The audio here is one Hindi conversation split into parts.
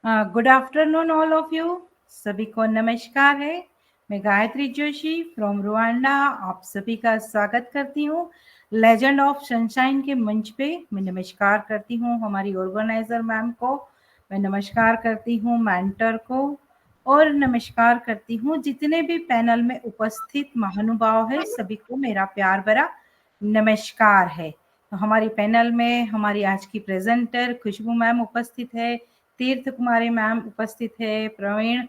Good afternoon all of you. सभी को नमस्कार है। मैं गायत्री जोशी फ्रॉम रुवांडा आप सभी का स्वागत करती हूँ लेजेंड ऑफ सनशाइन के मंच पे। मैं नमस्कार करती हूँ हमारी ऑर्गेनाइजर मैम को, मैं नमस्कार करती हूँ मेंटर को, और नमस्कार करती हूँ जितने भी पैनल में उपस्थित महानुभाव है सभी को मेरा प्यार भरा नमस्कार है। तो हमारी पैनल में हमारी आज की प्रेजेंटर खुशबू मैम उपस्थित है, तीर्थ कुमारी मैम उपस्थित है, प्रवीण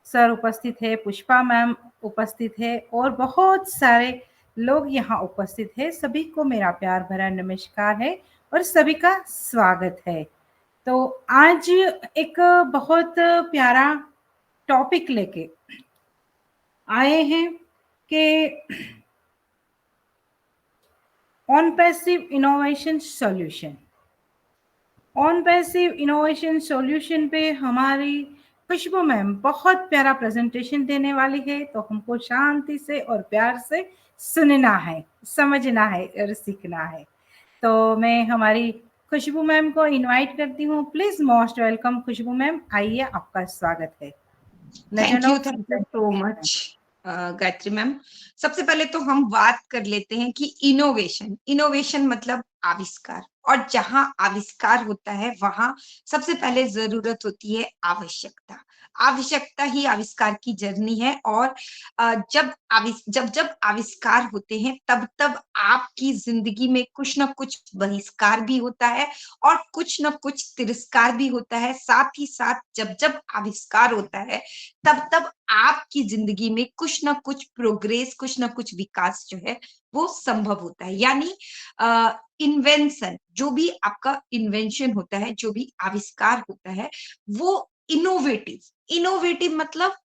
सर उपस्थित है, पुष्पा मैम उपस्थित है और बहुत सारे लोग यहाँ उपस्थित है। सभी को मेरा प्यार भरा नमस्कार है और सभी का स्वागत है। तो आज एक बहुत प्यारा टॉपिक लेके आए हैं कि on passive innovation solution. On passive innovation solution पे हमारी खुशबू मैम बहुत प्यारा प्रेजेंटेशन देने वाली है, तो हमको शांति से और प्यार से सुनना है, समझना है और सीखना है। तो मैं हमारी खुशबू मैम को इनवाइट करती हूँ। Please most welcome Khushbu ma'am, आइए आपका स्वागत है legend of thank you so much Gayatri ma'am. सबसे पहले तो हम बात कर लेते हैं कि इनोवेशन इनोवेशन मतलब आविष्कार, और जहां आविष्कार होता है वहां सबसे पहले जरूरत होती है आवश्यकता। आवश्यकता ही आविष्कार की जर्नी है। और जब जब आविष्कार होते हैं तब तब आपकी जिंदगी में कुछ ना कुछ बहिष्कार भी होता है और कुछ ना कुछ तिरस्कार भी होता है। साथ ही साथ जब जब आविष्कार होता है तब तब आपकी जिंदगी में कुछ ना कुछ प्रोग्रेस, कुछ ना कुछ विकास जो है वो संभव होता है। यानी इन्वेंशन, जो भी आपका इन्वेंशन होता है, जो भी आविष्कार होता है, वो इनोवेटिव इनोवेटिव मतलब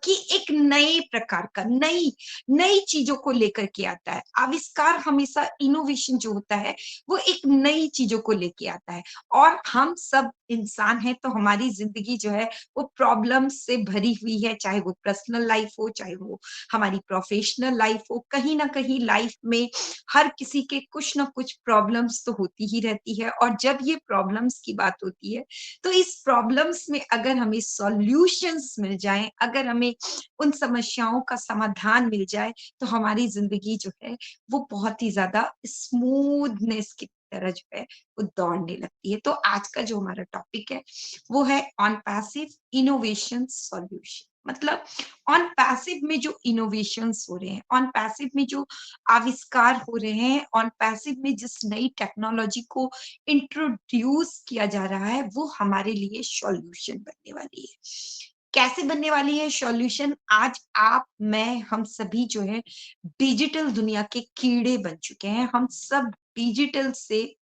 कि एक नए प्रकार का नई नई चीजों को लेकर के आता है। आविष्कार हमेशा इनोवेशन जो होता है वो एक नई चीजों को लेके आता है। और हम सब इंसान हैं तो हमारी जिंदगी जो है वो प्रॉब्लम से भरी हुई है, चाहे वो पर्सनल लाइफ हो, चाहे वो हमारी प्रोफेशनल लाइफ हो। कहीं ना कहीं लाइफ में हर किसी के कुछ ना कुछ प्रॉब्लम्स तो होती ही रहती है। और जब ये प्रॉब्लम्स की बात होती है तो इस प्रॉब्लम्स में अगर हमें सॉल्यूशंस मिल जाएं, अगर हमें उन समस्याओं का समाधान मिल जाए, तो हमारी जिंदगी जो है वो बहुत ही ज्यादा स्मूथनेस की तरह जो है वो दौड़ने लगती है। तो आज का जो हमारा टॉपिक है वो है ऑन पैसिव इनोवेशन सॉल्यूशन। मतलब ऑन पैसिव में जो इनोवेशंस हो रहे हैं, ऑन पैसिव में जो आविष्कार हो रहे हैं, ऑन पैसिव में जिस नई टेक्नोलॉजी को इंट्रोड्यूस किया जा रहा है, वो हमारे लिए सॉल्यूशन बनने वाली है। कैसे बनने वाली है सॉल्यूशन? आज आप, मैं, हम सभी जो है डिजिटल दुनिया के कीड़े बन चुके हैं। हम सब डिजिटल से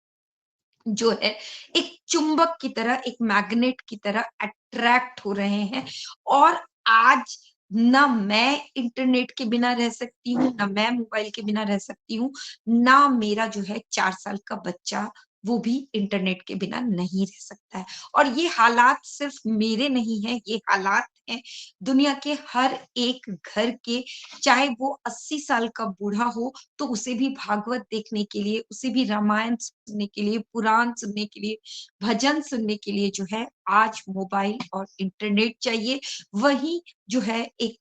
जो है एक चुंबक की तरह, एक मैग्नेट की तरह अट्रैक्ट हो रहे हैं। और आज ना मैं इंटरनेट के बिना रह सकती हूँ, ना मैं मोबाइल के बिना रह सकती हूँ, ना मेरा जो है 4 साल का बच्चा वो भी इंटरनेट के बिना नहीं रह सकता है। और ये हालात सिर्फ मेरे नहीं है, ये हालात हैं दुनिया के हर एक घर के। चाहे वो 80 साल का बूढ़ा हो तो उसे भी भागवत देखने के लिए, उसे भी रामायण सुनने के लिए, पुराण सुनने के लिए, भजन सुनने के लिए जो है आज मोबाइल और इंटरनेट चाहिए। वही जो है एक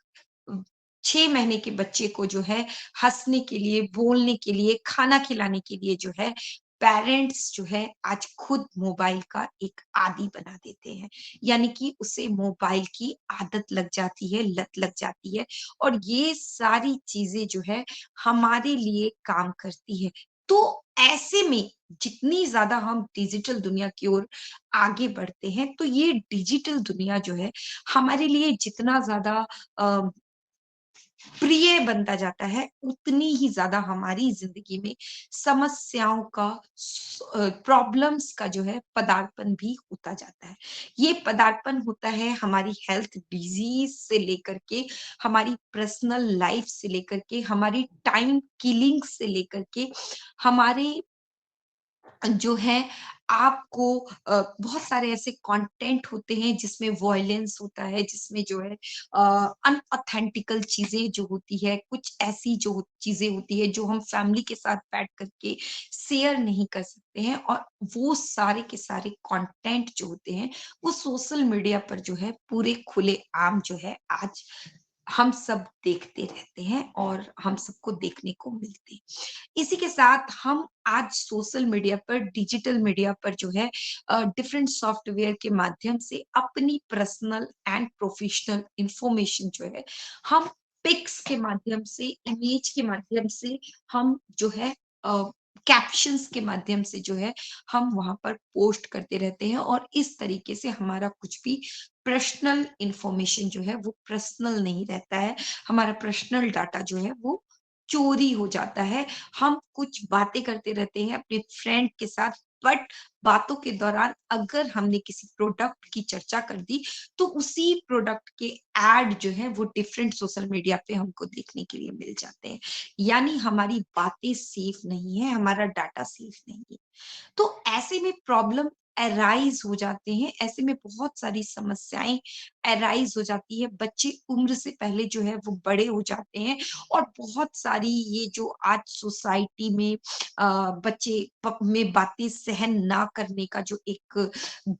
6 महीने के बच्चे को जो है हंसने के लिए, बोलने के लिए, खाना खिलाने के लिए जो है पेरेंट्स जो है आज खुद मोबाइल का एक आदी बना देते हैं। यानी कि उसे मोबाइल की आदत लग जाती है, लत लग जाती है। और ये सारी चीजें जो है हमारे लिए काम करती है। तो ऐसे में जितनी ज्यादा हम डिजिटल दुनिया की ओर आगे बढ़ते हैं, तो ये डिजिटल दुनिया जो है हमारे लिए जितना ज्यादा अ, प्रिय बनता जाता है, उतनी ही ज्यादा हमारी जिंदगी में समस्याओं का, प्रॉब्लम्स का जो है पदार्पण भी होता जाता है। ये पदार्पण होता है हमारी हेल्थ डिजीज से लेकर के, हमारी पर्सनल लाइफ से लेकर के, हमारी टाइम किलिंग से लेकर के, हमारे जो है आपको बहुत सारे ऐसे कंटेंट होते हैं जिसमें वॉयलेंस होता है, जिसमें जो है अनऑथेंटिकल चीज़ें जो होती है, कुछ ऐसी जो चीज़ें होती है जो हम फैमिली के साथ बैठ कर के शेयर नहीं कर सकते हैं, और वो सारे के सारे कंटेंट जो होते हैं, वो सोशल मीडिया पर जो है पूरे खुलेआम जो है आज हम सब देखते रहते हैं और हम सबको देखने को मिलते हैं। इसी के साथ हम आज सोशल मीडिया पर, डिजिटल मीडिया पर जो है डिफरेंट सॉफ्टवेयर के माध्यम से अपनी पर्सनल एंड प्रोफेशनल इंफॉर्मेशन जो है हम पिक्स के माध्यम से, इमेज के माध्यम से, हम जो है कैप्शंस के माध्यम से जो है हम वहां पर पोस्ट करते रहते हैं, और इस तरीके से हमारा कुछ भी पर्सनल इंफॉर्मेशन जो है वो पर्सनल नहीं रहता है। हमारा पर्सनल डाटा जो है वो चोरी हो जाता है। हम कुछ बातें करते रहते हैं अपने फ्रेंड के साथ, बट बातों के दौरान अगर हमने किसी प्रोडक्ट की चर्चा कर दी, तो उसी प्रोडक्ट के ऐड जो है वो डिफरेंट सोशल मीडिया पे हमको देखने के लिए मिल जाते हैं। यानी हमारी बातें सेफ नहीं है, हमारा डाटा सेफ नहीं है। तो ऐसे में प्रॉब्लम अराइज़ हो जाते हैं, ऐसे में बहुत सारी समस्याएँ अराइज़ हो जाती है। बच्चे उम्र से पहले जो है वो बड़े हो जाते हैं, और बहुत सारी ये जो आज सोसाइटी में बच्चे में बातें सहन ना करने का जो एक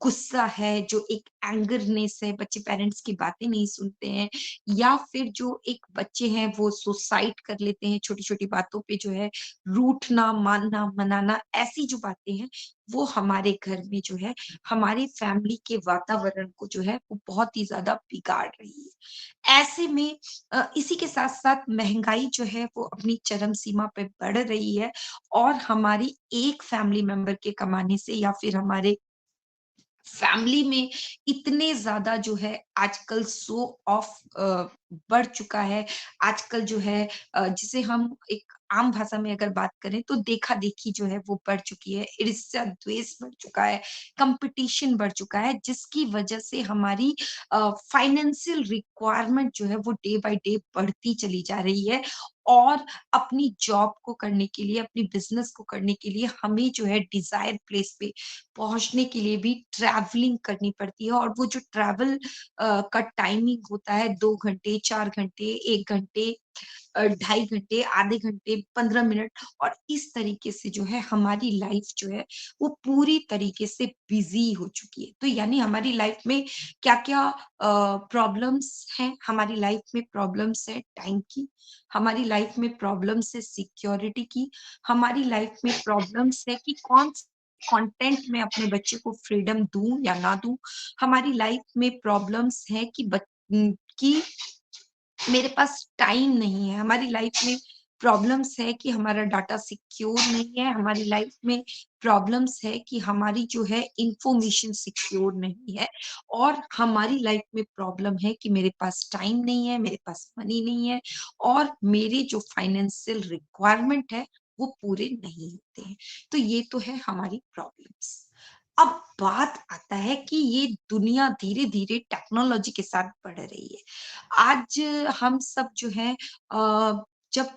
गुस्सा है, जो एक एंगरनेस है, बच्चे पेरेंट्स की बातें नहीं सुनते हैं, या फिर जो एक बच्चे हैं वो सुसाइड कर लेते हैं छोटी-छोटी बातों पे जो है, रूठना, मानना, मनाना, ऐसी जो बातें हैं, वो हमारे घर में जो है, हमारे फैमिली के वातावरण को जो है, वो बहुत ही ज़्यादा बिगाड़ रही है। ऐसे में इसी के साथ-साथ महँगाई जो है, वो अपनी चरम सीमा पे बढ़ रही है, और हमारी एक फैमिली मेंबर के कमाने से, या फिर हमारे फैमिली में इतने ज़्यादा जो है आजकल शो ऑफ बढ़ चुका है। आजकल जो है जिसे हम एक आम भाषा में अगर बात करें तो देखा-देखी जो है वो बढ़ चुकी है, ईर्ष्या-द्वेष बढ़ चुका है, कॉम्पिटिशन बढ़ चुका है, जिसकी वजह से हमारी फाइनेंशियल रिक्वायरमेंट जो है वो डे बाय डे बढ़ती चली जा रही है, और अपनी जॉब को करने के लिए, अपनी बिज़नेस को करने के लिए हमें जो है डिज़ायर प्लेस पे पहुँचने के लिए भी ट्रैवलिंग करनी पड़ती है, और वो जो ट्रैवल का टाइमिंग होता है 2 घंटे, 4 घंटे, 1 घंटे, 2.5 घंटे, आधे घंटे, 15 मिनट, और इस तरीके से जो है हमारी लाइफ़ जो है वो पूरी तरीके से बिज़ी हो चुकी है। तो यानी हमारी लाइफ़ में क्या-क्या प्रॉब्लम्स हैं? हमारी लाइफ़ में प्रॉब्लम्स है टाइम की, हमारी लाइफ़ में प्रॉब्लम्स है सिक्योरिटी की, हमारी लाइफ़ में प्रॉब्लम्स है कि कौन कंटेंट में अपने बच्चे को फ्रीडम दूँ या ना दूँ। हमारी लाइफ में प्रॉब्लम्स हैं कि कि मेरे पास टाइम नहीं है। हमारी लाइफ में प्रॉब्लम्स है कि हमारा डाटा सिक्योर नहीं है। हमारी लाइफ में प्रॉब्लम्स है कि हमारी जो है इन्फॉर्मेशन सिक्योर नहीं है, और हमारी लाइफ में प्रॉब्लम है कि मेरे पास टाइम नहीं है, मेरे पास मनी नहीं है, और मेरे जो फाइनेंशियल रिक्वायरमेंट है, वो पूरे नहीं होते हैं। तो ये तो है हमारी प्रॉब्लम्स। अब बात आता है कि ये दुनिया धीरे-धीरे टेक्नोलॉजी के साथ बढ़ रही है। आज हम सब जो है जब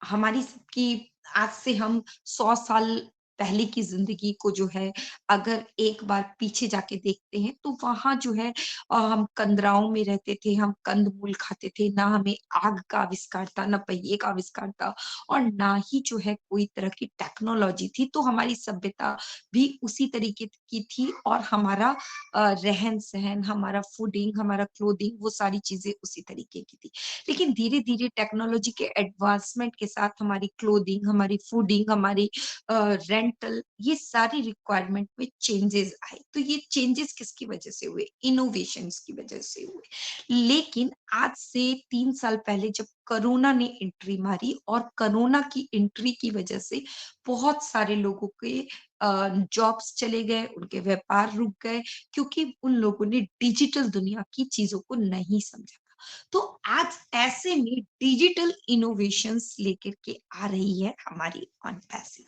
हमारी सबकी आज से हम 100 साल पहले की ज़िंदगी को जो है अगर एक बार पीछे जाके देखते हैं, तो वहाँ जो है हम कंदराओं में रहते थे, हम कंद-मूल खाते थे, ना हमें आग का आविष्कार था, ना पहिए का आविष्कार था, और ना ही जो है कोई तरह की टेक्नोलॉजी थी। तो हमारी सभ्यता भी उसी तरीके की थी, और हमारा रहन-सहन, हमारा फूडिंग, हमारा क्लोथिंग, वो सारी चीज़ें उसी तरीके की थी। लेकिन धीरे-धीरे टेक्नोलॉजी के एडवांसमेंट के साथ हमारी क्लोथिंग, हमारी फूडिंग, हमारी रेंटल, ये सारी रिक्वायरमेंट में चेंजेस आए। तो ये चेंजेस किसकी वजह से हुए? इनोवेशंस की वजह से हुए। लेकिन आज से 3 साल पहले जब कोरोना ने एंट्री मारी, और कोरोना की एंट्री की वजह से बहुत सारे लोगों के जॉब्स चले गए, उनके व्यापार रुक गए, क्योंकि उन लोगों ने डिजिटल दुनिया की चीज़ों को नहीं समझा। तो आज ऐसे में डिजिटल इनोवेशंस लेकर के आ रही है हमारी ऑन पैसिव।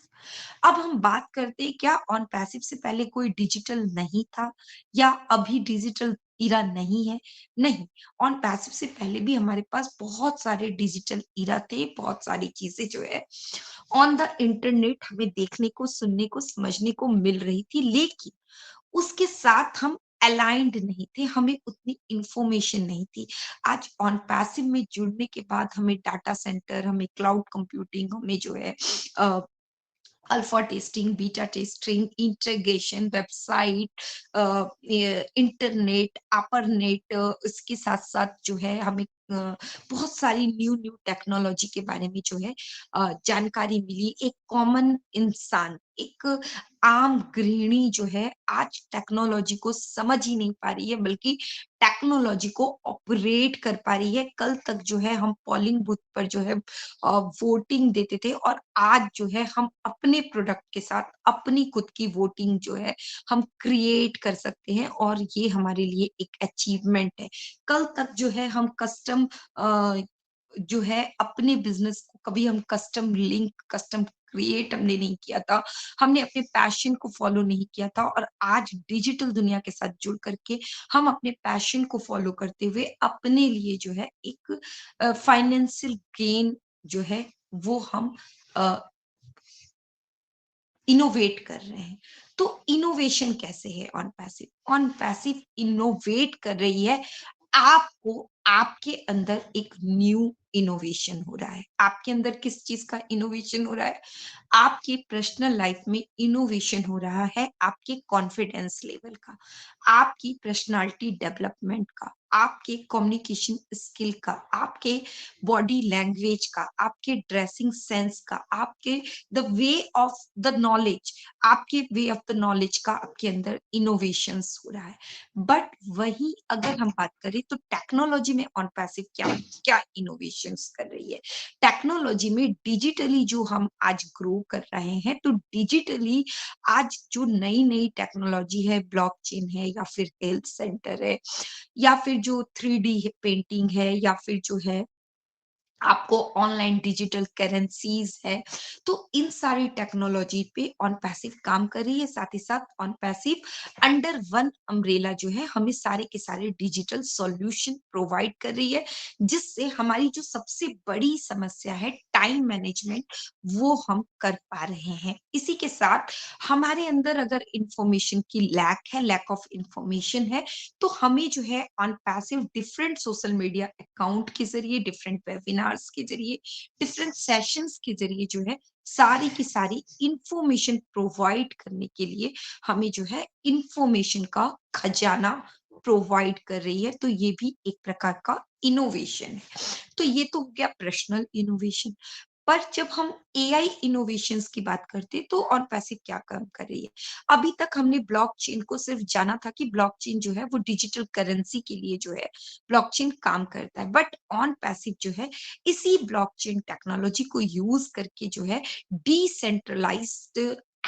अब हम बात करते हैं क्या ऑन पैसिव से पहले कोई डिजिटल नहीं था या अभी डिजिटल इरा नहीं है? नहीं, ऑन पैसिव से पहले भी हमारे पास बहुत सारे डिजिटल इरा थे, बहुत सारी चीज़ें जो है ऑन द इंटरनेट हमें देखने को, सुनने को, समझने को मिल रही थी, लेकिन उसके साथ हम अलाइन्ड नहीं थे, हमें उतनी इन्फॉर्मेशन नहीं थी। आज ऑन पैसिव में जुड़ने के बाद हमें डाटा सेंटर, हमें क्लाउड कंप्यूटिंग, हमें जो है uh, alpha testing, beta testing, integration, website, internet, ARPANET, इसके साथ-साथ जो है हमें बहुत सारी न्यू टेक्नोलॉजी के बारे में जो है जानकारी मिली। एक कॉमन इंसान, एक आम गृहिणी जो है आज टेक्नोलॉजी को समझ ही नहीं पा रही है, बल्कि टेक्नोलॉजी को ऑपरेट कर पा रही है। कल तक जो है हम पोलिंग बूथ पर जो है वोटिंग देते थे और आज जो है हम अपने प्रोडक्ट के साथ अपनी खुद की वोटिंग जो है हम क्रिएट कर सकते हैं और ये हमारे लिए एक अचीवमेंट है। कल तक जो है हम कस्टम जो है अपने बिज़नेस को कभी हम कस्टम लिंक, कस्टम क्रिएट हमने नहीं किया था। हमने अपने पैशन को फ़ॉलो नहीं किया था और आज डिजिटल दुनिया के साथ जुड़ कर के हम अपने पैशन को फ़ॉलो करते हुए अपने लिए जो है एक फाइनेंशियल गेन जो है वो हम अ, इनोवेट कर रहे हैं। तो इनोवेशन कैसे है on passive? On passive innovate कर रही है आपको, आपके अंदर एक न्यू इनोवेशन हो रहा है। आपके अंदर किस चीज़ का इनोवेशन हो रहा है? आपकी पर्सनल लाइफ में इनोवेशन हो रहा है आपके कॉन्फिडेंस लेवल का, आपकी पर्सनैलिटी डेवलपमेंट का, आपके कम्युनिकेशन स्किल का, आपके बॉडी लैंग्वेज का, आपके ड्रेसिंग सेंस का, आपके the way of the knowledge, आपके वे ऑफ द नॉलेज का आपके अंदर इनोवेशंस हो रहा है। बट वहीं अगर हम बात करें तो टेक्नोलॉजी में ऑन पैसिव क्या क्या इनोवेशंस कर रही है? टेक्नोलॉजी में डिजिटली जो हम आज ग्रो कर रहे हैं, तो डिजिटली आज जो नई-नई टेक्नोलॉजी है, ब्लॉकचेन है या फिर हेल्थ सेंटर है या फिर जो 3D है पेंटिंग है या फिर जो है आपको ऑनलाइन डिजिटल करेंसीज़ है, तो इन सारी टेक्नोलॉजी पे ऑन पैसिव काम कर रही है, साथ ही साथ on passive under one umbrella जो है हमें सारे के सारे डिजिटल सॉल्यूशन प्रोवाइड कर रही है, जिससे हमारी जो सबसे बड़ी समस्या है टाइम मैनेजमेंट वो हम कर पा रहे हैं। इसी के साथ हमारे अंदर अगर इन्फॉर्मेशन की लैक है, लैक ऑफ इन्फॉर्मेशन है, तो हमें जो है on passive different social media account के ज़रिए, डिफरेंट वेबिनार्स के ज़रिए, डिफरेंट सेशंस के ज़रिए जो है सारी की सारी इन्फॉर्मेशन प्रोवाइड करने के लिए हमें जो है इन्फॉर्मेशन का खजाना प्रोवाइड कर रही है, तो ये भी एक प्रकार का इनोवेशन है। तो ये तो हो गया पर्सनल इनोवेशन। पर जब हम एआई इनोवेशंस की बात करते हैं तो ऑन पैसिव क्या काम कर रही है? अभी तक हमने ब्लॉकचेन को सिर्फ जाना था कि ब्लॉकचेन जो है वो डिजिटल करेंसी के लिए जो है ब्लॉकचेन काम करता है। बट ऑन पैसिव जो है इसी ब्लॉकचेन टेक्नोलॉजी को यूज़ करके जो है डिसेंट्रलाइज्ड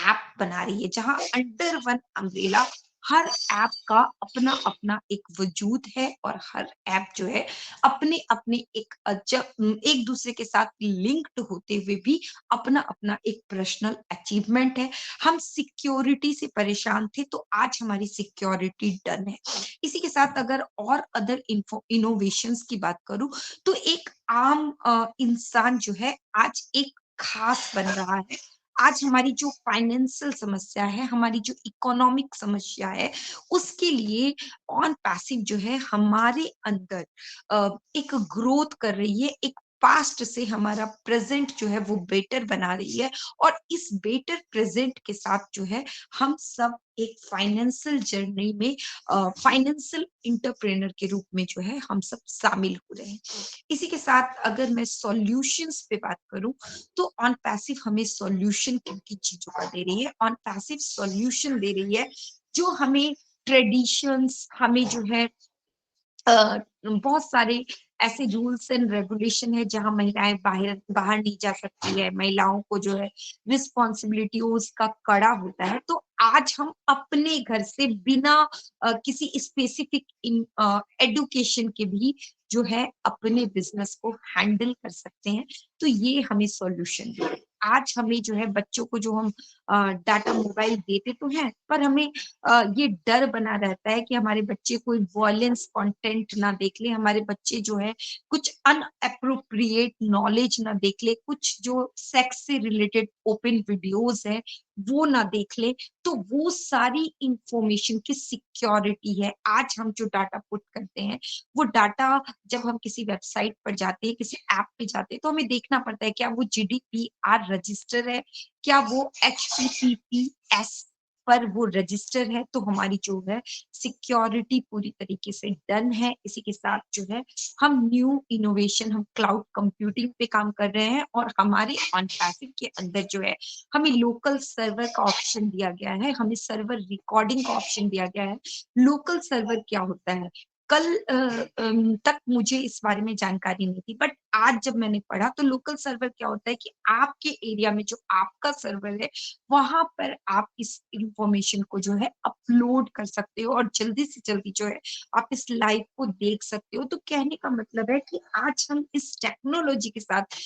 ऐप बना रही है, जहाँ अंडर वन अम्ब्रेला हर ऐप का अपना-अपना एक वजूद है और हर ऐप जो है अपने-अपने एक दूसरे के साथ लिंक्ड होते हुए भी अपना-अपना एक पर्सनल अचीवमेंट है। हम सिक्योरिटी से परेशान थे, तो आज हमारी सिक्योरिटी डन है। इसी के साथ अगर और अदर इनोवेशंस की बात करूँ, तो एक आम इंसान जो है आज एक खास बन रहा है। आज हमारी जो फाइनेंशियल समस्या है, हमारी जो इकोनॉमिक समस्या है, उसके लिए ऑन पैसिव जो है हमारे अंदर एक ग्रोथ कर रही है, एक पास्ट से हमारा प्रेज़ेंट जो है वो बेटर बना रही है और इस बेटर प्रेज़ेंट के साथ जो है हम सब एक फाइनेंशियल जर्नी में फाइनेंशियल एंटरप्रेन्योर के रूप में जो है हम सब शामिल हो रहे हैं। इसी के साथ अगर मैं सॉल्यूशंस पे बात करूँ, तो ऑन पैसिव हमें सॉल्यूशन किन-किन चीज़ों का दे रही है? ऑन पैसिव सॉल्यूशन दे रही है, जो हमें ट्रेडिशंस हमें जो है बहुत सारे ऐसे रूल्स एंड रेगुलेशन है जहाँ महिलाएँ बाहर बाहर नहीं जा सकती है, महिलाओं को जो है रिस्पॉन्सिबिलिटीज़ का कड़ा होता है। तो आज हम अपने घर से बिना किसी स्पेसिफिक एडुकेशन के भी जो है अपने बिज़नेस को हैंडल कर सकते हैं। तो ये हमें सॉल्यूशन दे रही है। आज हमें जो है बच्चों को जो हम डाटा मोबाइल देते तो हैं, पर हमें ये डर बना रहता है कि हमारे बच्चे कोई वॉयलेंस कंटेंट ना देख ले, हमारे बच्चे जो है कुछ अनएप्रोप्रिएट नॉलेज ना देख ले, कुछ जो सेक्स से रिलेटेड ओपन वीडियोज़ हैं, वो ना देख ले, तो वो सारी इंफॉर्मेशन की सिक्योरिटी है। आज हम जो डाटा पुट करते हैं, वो डाटा जब हम किसी वेबसाइट पर जाते हैं, किसी ऐप पे जाते हैं, तो हमें देखना पड़ता है क्या वो जीडीपीआर रजिस्टर है? क्या वो एचटीटीपीएस पर वो रजिस्टर है? तो हमारी जो है सिक्योरिटी पूरी तरीके से डन है। इसी के साथ जो है हम न्यू इनोवेशन, हम क्लाउड कंप्यूटिंग पे काम कर रहे हैं और हमारे ऑन पैसिव के अंदर जो है हमें लोकल सर्वर का ऑप्शन दिया गया है, हमें सर्वर रिकॉर्डिंग का ऑप्शन दिया गया है। लोकल सर्वर क्या होता है? कल तक मुझे इस बारे में जानकारी नहीं थी, बट आज जब मैंने पढ़ा तो लोकल सर्वर क्या होता है कि आपके एरिया में जो आपका सर्वर है, वहाँ पर आप इस इन्फॉर्मेशन को जो है अपलोड कर सकते हो और जल्दी से जल्दी जो है आप इस लाइव को देख सकते हो। तो कहने का मतलब है कि आज हम इस टेक्नोलॉजी के साथ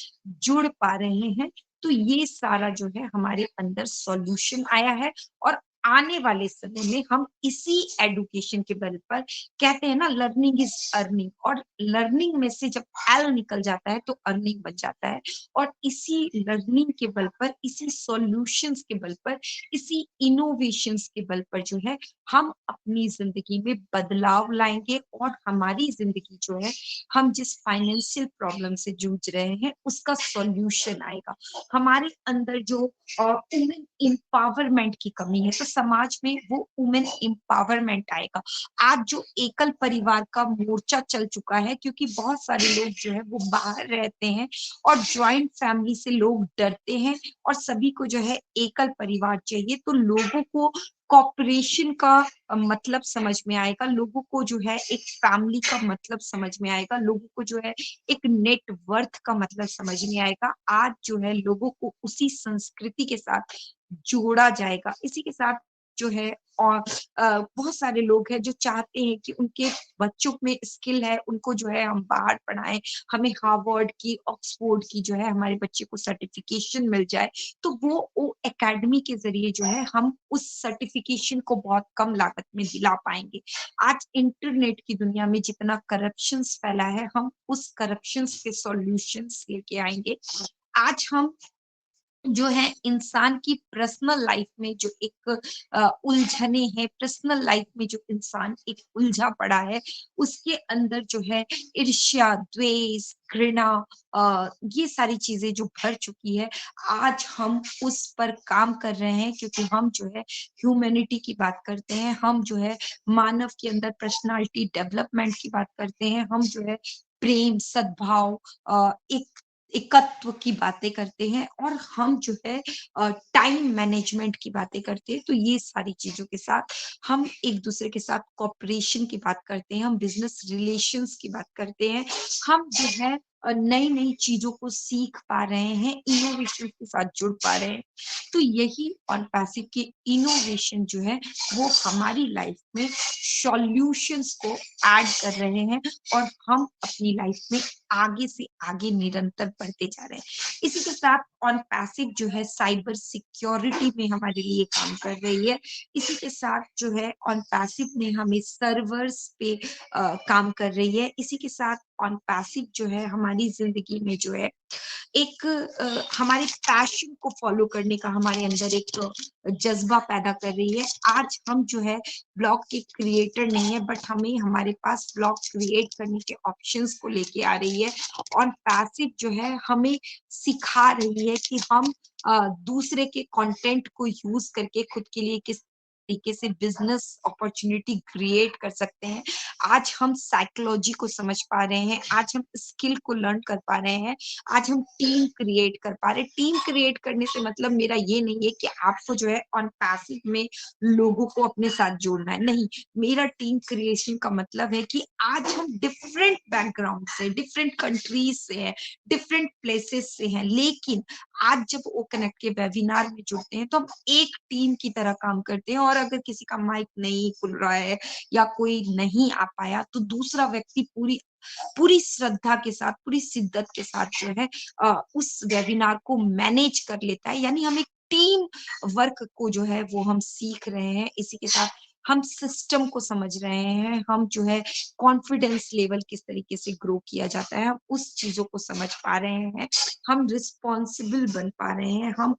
जुड़ पा रहे हैं, तो ये सारा जो है हमारे अंदर सॉल्यूशन आया है और आने वाले समय में हम इसी एजुकेशन के बल पर, कहते हैं ना लर्निंग इज अर्निंग, और लर्निंग में से जब एल निकल जाता है तो अर्निंग बन जाता है। और इसी लर्निंग के बल पर, इसी सॉल्यूशंस के बल पर, इसी इनोवेशंस के बल पर जो है हम अपनी जिंदगी में बदलाव लाएंगे और हमारी जिंदगी जो है, हम जिस फाइनेंशियल प्रॉब्लम से जूझ रहे हैं उसका सॉल्यूशन आएगा। हमारे अंदर जो वुमेन एम्पावरमेंट की कमी है, तो समाज में वो वुमेन एम्पावरमेंट आएगा। आज जो एकल परिवार का मोर्चा चल चुका है, क्योंकि बहुत सारे लोग जो है वो बाहर रहते हैं और ज्वाइंट फैमिली से लोग डरते हैं और सभी को जो है एकल परिवार चाहिए, तो लोगों को कॉपरेशन का मतलब समझ में आएगा, लोगों को जो है एक फैमिली का मतलब समझ में आएगा, लोगों को जो है एक नेट वर्थ का मतलब समझ में आएगा। आज जो है लोगों को उसी संस्कृति के साथ जोड़ा जाएगा। इसी के साथ जो है और बहुत सारे लोग हैं जो चाहते हैं कि उनके बच्चों में स्किल है, उनको जो है हम बाहर पढ़ाएँ, हमें हार्वर्ड की, ऑक्सफोर्ड की जो है हमारे बच्चे को सर्टिफिकेशन मिल जाए, तो वो एकेडमी के ज़रिए जो है हम उस सर्टिफिकेशन को बहुत कम लागत में दिला पाएँगे। आज इंटरनेट की दुनिया में जितना करप्शंस फैला है, हम उस करप्शंस के सॉल्यूशंस लेके आएँगे। आज हम जो है इंसान की पर्सनल लाइफ में जो एक उलझने हैं, पर्सनल लाइफ में जो इंसान एक उलझा पड़ा है, उसके अंदर जो है ईर्ष्या, द्वेष, घृणा, ये सारी चीज़ें जो भर चुकी है, आज हम उस पर काम कर रहे हैं, क्योंकि हम जो है ह्यूमैनिटी की बात करते हैं, हम जो है मानव के अंदर पर्सनैलिटी डेवलपमेंट की बात करते हैं, हम जो है प्रेम, सद्भाव, एक एकत्व की बातें करते हैं और हम जो है टाइम मैनेजमेंट की बातें करते हैं। तो ये सारी चीज़ों के साथ हम एक-दूसरे के साथ कोऑपरेशन की बात करते हैं, हम बिज़नेस रिलेशंस की बात करते हैं, हम जो है नई-नई चीज़ों को सीख पा रहे हैं, इनोवेशन के साथ जुड़ पा रहे हैं। तो यही ऑन पैसिव के इनोवेशन जो है, वो हमारी लाइफ में सॉल्यूशंस को ऐड कर रहे हैं और हम अपनी लाइफ में आगे से आगे निरंतर बढ़ते जा रहे हैं। इसी के साथ ऑन पैसिव जो है साइबर सिक्योरिटी में हमारे लिए काम कर रही है। इसी के साथ जो है ऑन पैसिव में हमें सर्वर्स पे काम कर रही है। इसी के साथ ऑन पैसिव जो है हमारी ज़िंदगी में जो है एक हमारे पैशन को फ़ॉलो करने का हमारे अंदर एक जज़्बा पैदा कर रही है। आज हम जो है ब्लॉग के क्रिएटर नहीं है, बट हमें हमारे पास ब्लॉग क्रिएट करने के ऑप्शंस को लेके आ रही है और पैसिव जो है हमें सिखा रही है कि हम दूसरे के कंटेंट को यूज़ करके खुद के लिए किस तरीके से बिज़नेस अपॉर्च्युनिटी क्रिएट कर सकते हैं। आज हम साइकोलॉजी को समझ पा रहे हैं, आज हम स्किल को लर्न कर पा रहे हैं, आज हम टीम क्रिएट कर पा रहे हैं। टीम क्रिएट करने से मतलब मेरा ये नहीं है कि आपको जो है ऑन पैसिव में लोगों को अपने साथ जोड़ना है, नहीं। मेरा टीम क्रिएशन का मतलब है कि आज हम डिफरेंट बैकग्राउंड से, डिफरेंट कंट्रीज से हैं, डिफरेंट प्लेसेस से हैं, लेकिन आज जब वो कनेक्ट के वेबिनार में जुड़ते हैं तो हम एक टीम की तरह काम करते हैं और अगर किसी का माइक नहीं खुल रहा है या कोई नहीं आ पाया तो दूसरा व्यक्ति पूरी पूरी श्रद्धा के साथ, पूरी शिद्दत के साथ जो है उस वेबिनार को मैनेज कर लेता है। यानी हम एक टीम वर्क को जो है वो हम सीख रहे हैं। इसी के साथ हम सिस्टम को समझ रहे हैं, हम जो है कॉन्फिडेंस लेवल किस तरीके से ग्रो किया जाता है, हम उस चीज़ों को समझ पा रहे हैं, हम रिस्पॉन्सिबल बन पा रहे हैं, हम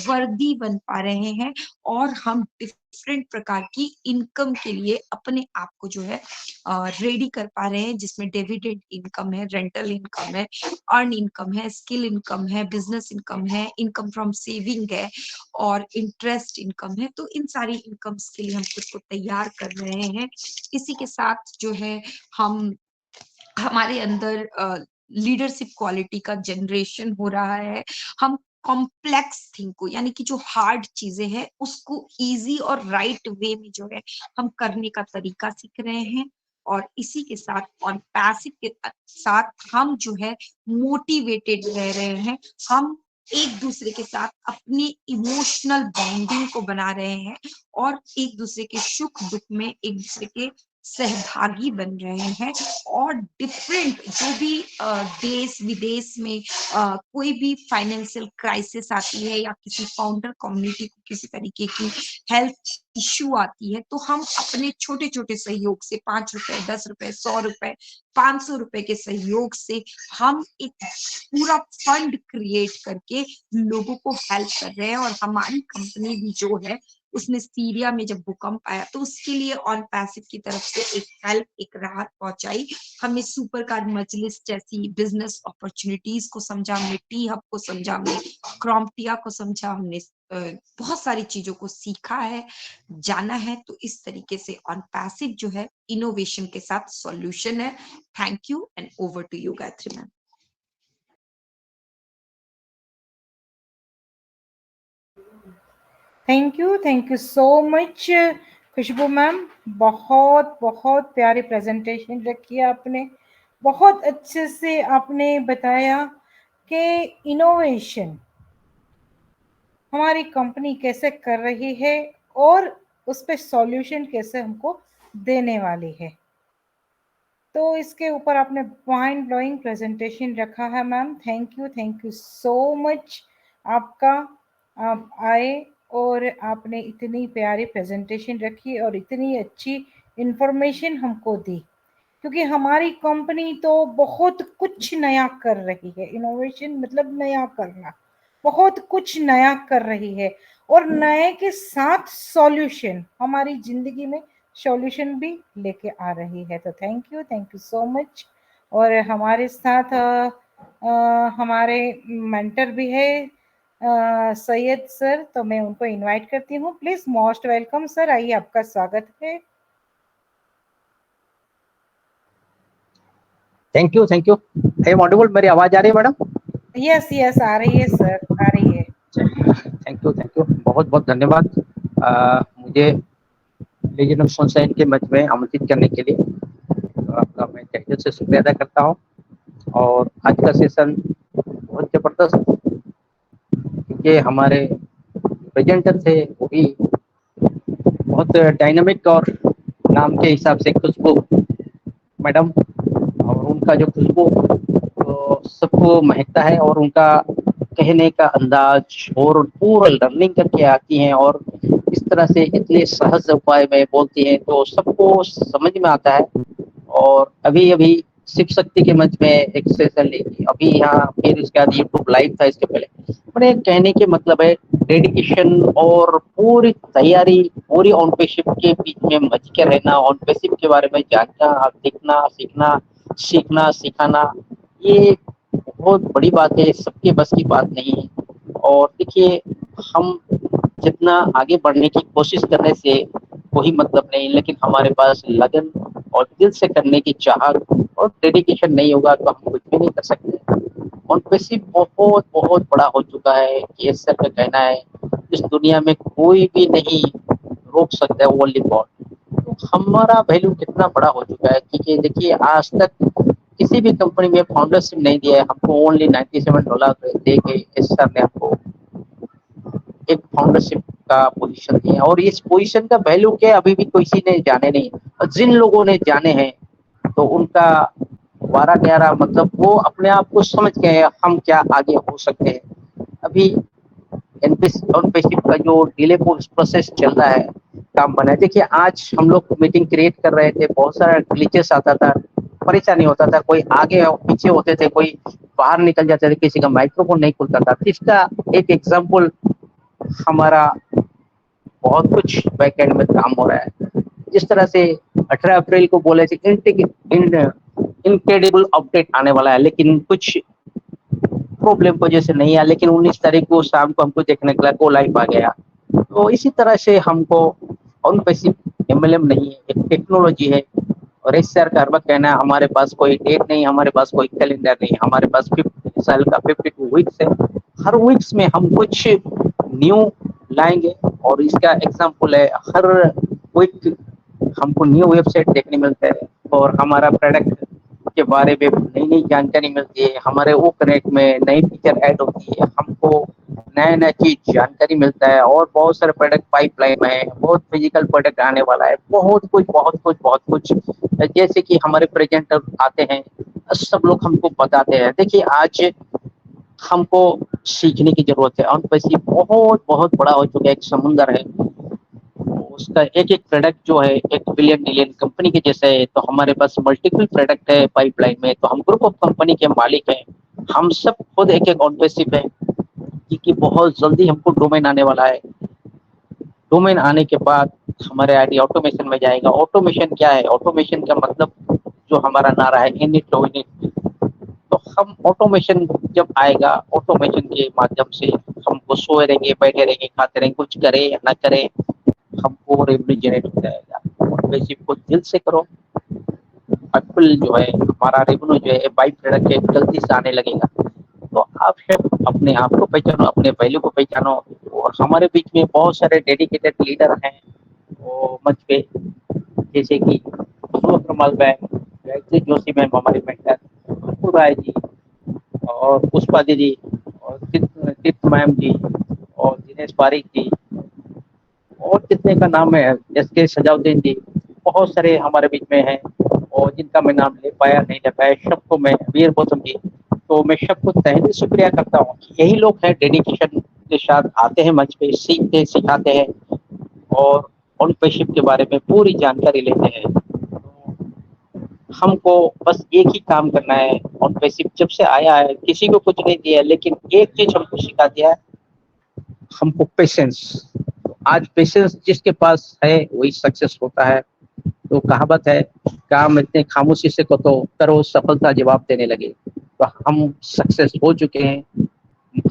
वर्दी बन पा रहे हैं और हम डिफरेंट प्रकार की इनकम के लिए अपने आप को जो है रेडी कर पा रहे हैं, जिसमें डिविडेंड इनकम है, रेंटल इनकम है, अर्न इनकम है, स्किल इनकम है, बिजनेस इनकम है, इनकम फ्रॉम सेविंग है और इंटरेस्ट इनकम है। तो इन सारी इनकम्स के लिए हम खुद को तैयार कर रहे हैं। इसी के साथ जो है हम हमारे अंदर लीडरशिप क्वालिटी का जनरेशन हो रहा है। हम कॉम्प्लेक्स थिंग को यानी कि जो हार्ड चीजें हैं उसको इजी और राइट वे में जो है हम करने का तरीका सीख रहे हैं। और इसी के साथ और पैसिव के साथ हम जो है मोटिवेटेड रह रहे हैं। हम एक दूसरे के साथ अपनी इमोशनल बॉन्डिंग को बना रहे हैं और एक दूसरे के सुख दुख में एक दूसरे के सहभागी बन रहे हैं। और डिफरेंट जो भी देश विदेश में कोई भी फाइनेंशियल क्राइसिस आती है या किसी फाउंडर कम्युनिटी को किसी तरीके की हेल्थ इश्यू आती है, तो हम अपने छोटे छोटे सहयोग से 5 रुपए, 10 रुपए, 100 रुपए, 500 रुपए के सहयोग से हम एक पूरा फंड क्रिएट करके लोगों को हेल्प कर रहे हैं। और हमारी कंपनी भी जो है उसने सीरिया में जब भूकंप आया तो उसके लिए ऑन पैसिव की तरफ से एक हेल्प, एक राहत पहुंचाई। हमने सुपर कार मजलिस जैसी बिजनेस अपॉर्चुनिटीज को समझा, हमने टी हब को समझा, हमने क्रॉम्पटिया को समझा, हमने बहुत सारी चीजों को सीखा है, जाना है। तो इस तरीके से ऑन पैसिव जो है इनोवेशन के साथ सॉल्यूशन है। Thank you and over to you Gayatri ma'am. Thank you so much Khushbu ma'am. बहुत बहुत प्यारी प्रेजेंटेशन रखी है आपने, बहुत अच्छे से आपने बताया कि इनोवेशन हमारी कंपनी कैसे कर रही है और उस पे सॉल्यूशन कैसे हमको देने वाली है। तो इसके ऊपर आपने माइंड ब्लोइंग प्रेजेंटेशन रखा है ma'am. Thank you so much आपका। आप आए और आपने इतनी प्यारी प्रेजेंटेशन रखी और इतनी अच्छी इंफॉर्मेशन हमको दी, क्योंकि हमारी कंपनी तो बहुत कुछ नया कर रही है। इनोवेशन मतलब नया करना, बहुत कुछ नया कर रही है और नए के साथ सॉल्यूशन, हमारी जिंदगी में सॉल्यूशन भी लेके आ रही है। तो थैंक यू सो मच। और हमारे साथ हमारे मेंटर भी है सैयद सर, तो मैं उनको इनवाइट करती हूँ। प्लीज मोस्ट वेलकम सर, आइए, आपका स्वागत है। Thank you I am audible? मेरी आवाज आ रही है मैडम? यस यस, आ रही है सर, आ रही है। थैंक यू बहुत बहुत धन्यवाद मुझे लेजेंड ऑफ सनशाइन के मंच में आमंत्रित करने के लिए। तो आपका मैं तहे दिल से शुक्रिया अदा करता हूँ। और आज का सेशन बहुत जबरदस्त, क्योंकि हमारे प्रेजेंटर थे वो भी बहुत डायनामिक और नाम के हिसाब से खुशबू मैडम, और उनका जो खुशबू तो सबको महकता है और उनका कहने का अंदाज और पूरा लर्निंग करके आती हैं और इस तरह से इतने सहज उपाय में बोलती हैं तो सबको समझ में आता है। और अभी अभी शिव शक्ति के मंच में एक सेशन ली थी, अभी यहाँ फिर इसके बाद यूट्यूब लाइव था इसके पहले। बड़े कहने के मतलब है डेडिकेशन और पूरी तैयारी, पूरी ऑन पेशिप के बीच में मच के रहना, ऑन पेशिप के बारे में जानना, देखना, सीखना, सीखना, सिखाना, ये बहुत बड़ी बात है, सबके बस की बात नहीं है। और देखिए, हम जितना आगे बढ़ने की कोशिश करने से कोई मतलब नहीं, लेकिन हमारे पास लगन और दिल से करने की चाहत और डेडिकेशन नहीं होगा तो हम कुछ भी नहीं कर सकते। कॉन्पेसिव बहुत बहुत बड़ा हो चुका है, ये सर का कहना है, इस दुनिया में कोई भी नहीं रोक सकता है, ओनली गॉड। तो हमारा वैल्यू कितना बड़ा हो चुका है, क्योंकि देखिए आज तक किसी भी कंपनी में फाउंडरशिप नहीं दिया है हमको, ओनली $97 दे के इस सर ने हमको एक फाउंडरशिप का पोजीशन दिया। और इस पोजीशन का वैल्यू क्या अभी भी किसी ने जाने नहीं, और जिन लोगों ने जाने हैं तो उनका 12 11 मतलब वो अपने आप को समझ गए हम क्या आगे हो सकते हैं। अभी एनपीसी और पेशिप का जो डिले प्रोसेस चल रहा है, काम बना है। देखिए आज हम लोग मीटिंग क्रिएट कर रहे थे, बहुत सारा ग्लिचेस आता था, परेशानी होता था, कोई आगे और पीछे होते थे, कोई बाहर निकल जाते थे, किसी का माइक्रोफोन नहीं खुलता था। इसका एक एग्जाम्पल हमारा बहुत कुछ बैकएंड में काम हो रहा है। जिस तरह से 18 अप्रैल को बोले थे इनक्रेडिबल अपडेट आने वाला है, लेकिन कुछ प्रॉब्लम की वजह से नहीं आया, लेकिन 19 तारीख को शाम को हमको देखने के लिए को लाइव आ गया। तो इसी तरह से हमको ऑन पैसिव एमएलएम नहीं है, एक टेक्नोलॉजी है। और इस सर का हर वक्त कहना है हमारे पास कोई डेट नहीं, हमारे पास कोई कैलेंडर नहीं, हमारे पास 50 साल का 52 वीक्स है। हर वीक्स में हम कुछ न्यू लाएंगे, और इसका एग्जाम्पल है हर वीक हमको न्यू वेबसाइट देखने मिलता है, और हमारा प्रोडक्ट के बारे में नई नई जानकारी मिलती है, हमारे वो कनेक्ट में नई फीचर ऐड होती है, हमको नया नया चीज जानकारी मिलता है। और बहुत सारे प्रोडक्ट पाइपलाइन में है, बहुत फिजिकल प्रोडक्ट आने वाला है, बहुत कुछ बहुत कुछ बहुत कुछ। जैसे कि हमारे प्रेजेंटर आते हैं, सब लोग हमको बताते हैं। देखिए आज हमको सीखने की जरूरत है, और पैसे बहुत बहुत बड़ा हो चुका है, एक समुंदर है। उसका एक एक प्रोडक्ट जो है 1 बिलियन ट्रिलियन कंपनी के जैसे है। तो हमारे पास मल्टीपल प्रोडक्ट है पाइपलाइन में, तो हम ग्रुप ऑफ कंपनी के मालिक हैं। हम सब खुद एक एक ऑनरशिप है, क्योंकि बहुत जल्दी हमको डोमेन आने वाला है। डोमेन आने के बाद हमारे आईडी ऑटोमेशन में जाएगा। ऑटोमेशन क्या है? ऑटोमेशन का मतलब जो हमारा नारा है in it to in it. तो हम ऑटोमेशन जब आएगा, ऑटोमेशन के माध्यम से हमको सोए रहेंगे, बैठे रहेंगे, खाते रहेंगे, कुछ करे या ना करे, हमको रेवेन्यू जनरेट हो जाएगा। और बेसिक को दिल से करो, एप्पल जो है हमारा रेवेन्यू जो है बाई प्रोडक्ट के जल्दी से आने लगेगा। तो आप सब अपने आप को पहचानो, अपने वैल्यू को पहचानो। और हमारे बीच में बहुत सारे डेडिकेटेड लीडर हैं वो मंच पे, जैसे कि सुब्रमल मैम, गायत्री जोशी मैम हमारे मेंटर, अपूर राय जी, और पुष्पा दीदी, और तीर्थ मैम जी, और दिनेश पारिक जी, और कितने का नाम है, एस के सजाउद्दीन जी, बहुत सारे हमारे बीच में हैं। और जिनका मैं नाम ले पाया नहीं ले पाया, सबको मैं, वीर गौतम जी, तो मैं सबको तहे दिल शुक्रिया करता हूँ। यही लोग हैं डेडिकेशन के साथ आते हैं मंच पे, सीखते सिखाते हैं, और ऑनरशिप के बारे में पूरी जानकारी लेते हैं। तो हमको बस एक ही काम करना है। ऑनरशिप जब से आया है किसी को कुछ नहीं दिया है, लेकिन एक चीज हमको सिखा दिया है, हमको पेशेंस। आज पेशेंस जिसके पास है वही सक्सेस होता है। तो कहावत है, काम इतने खामोशी से को तो करो सफलता जवाब देने लगे। तो हम सक्सेस हो चुके हैं,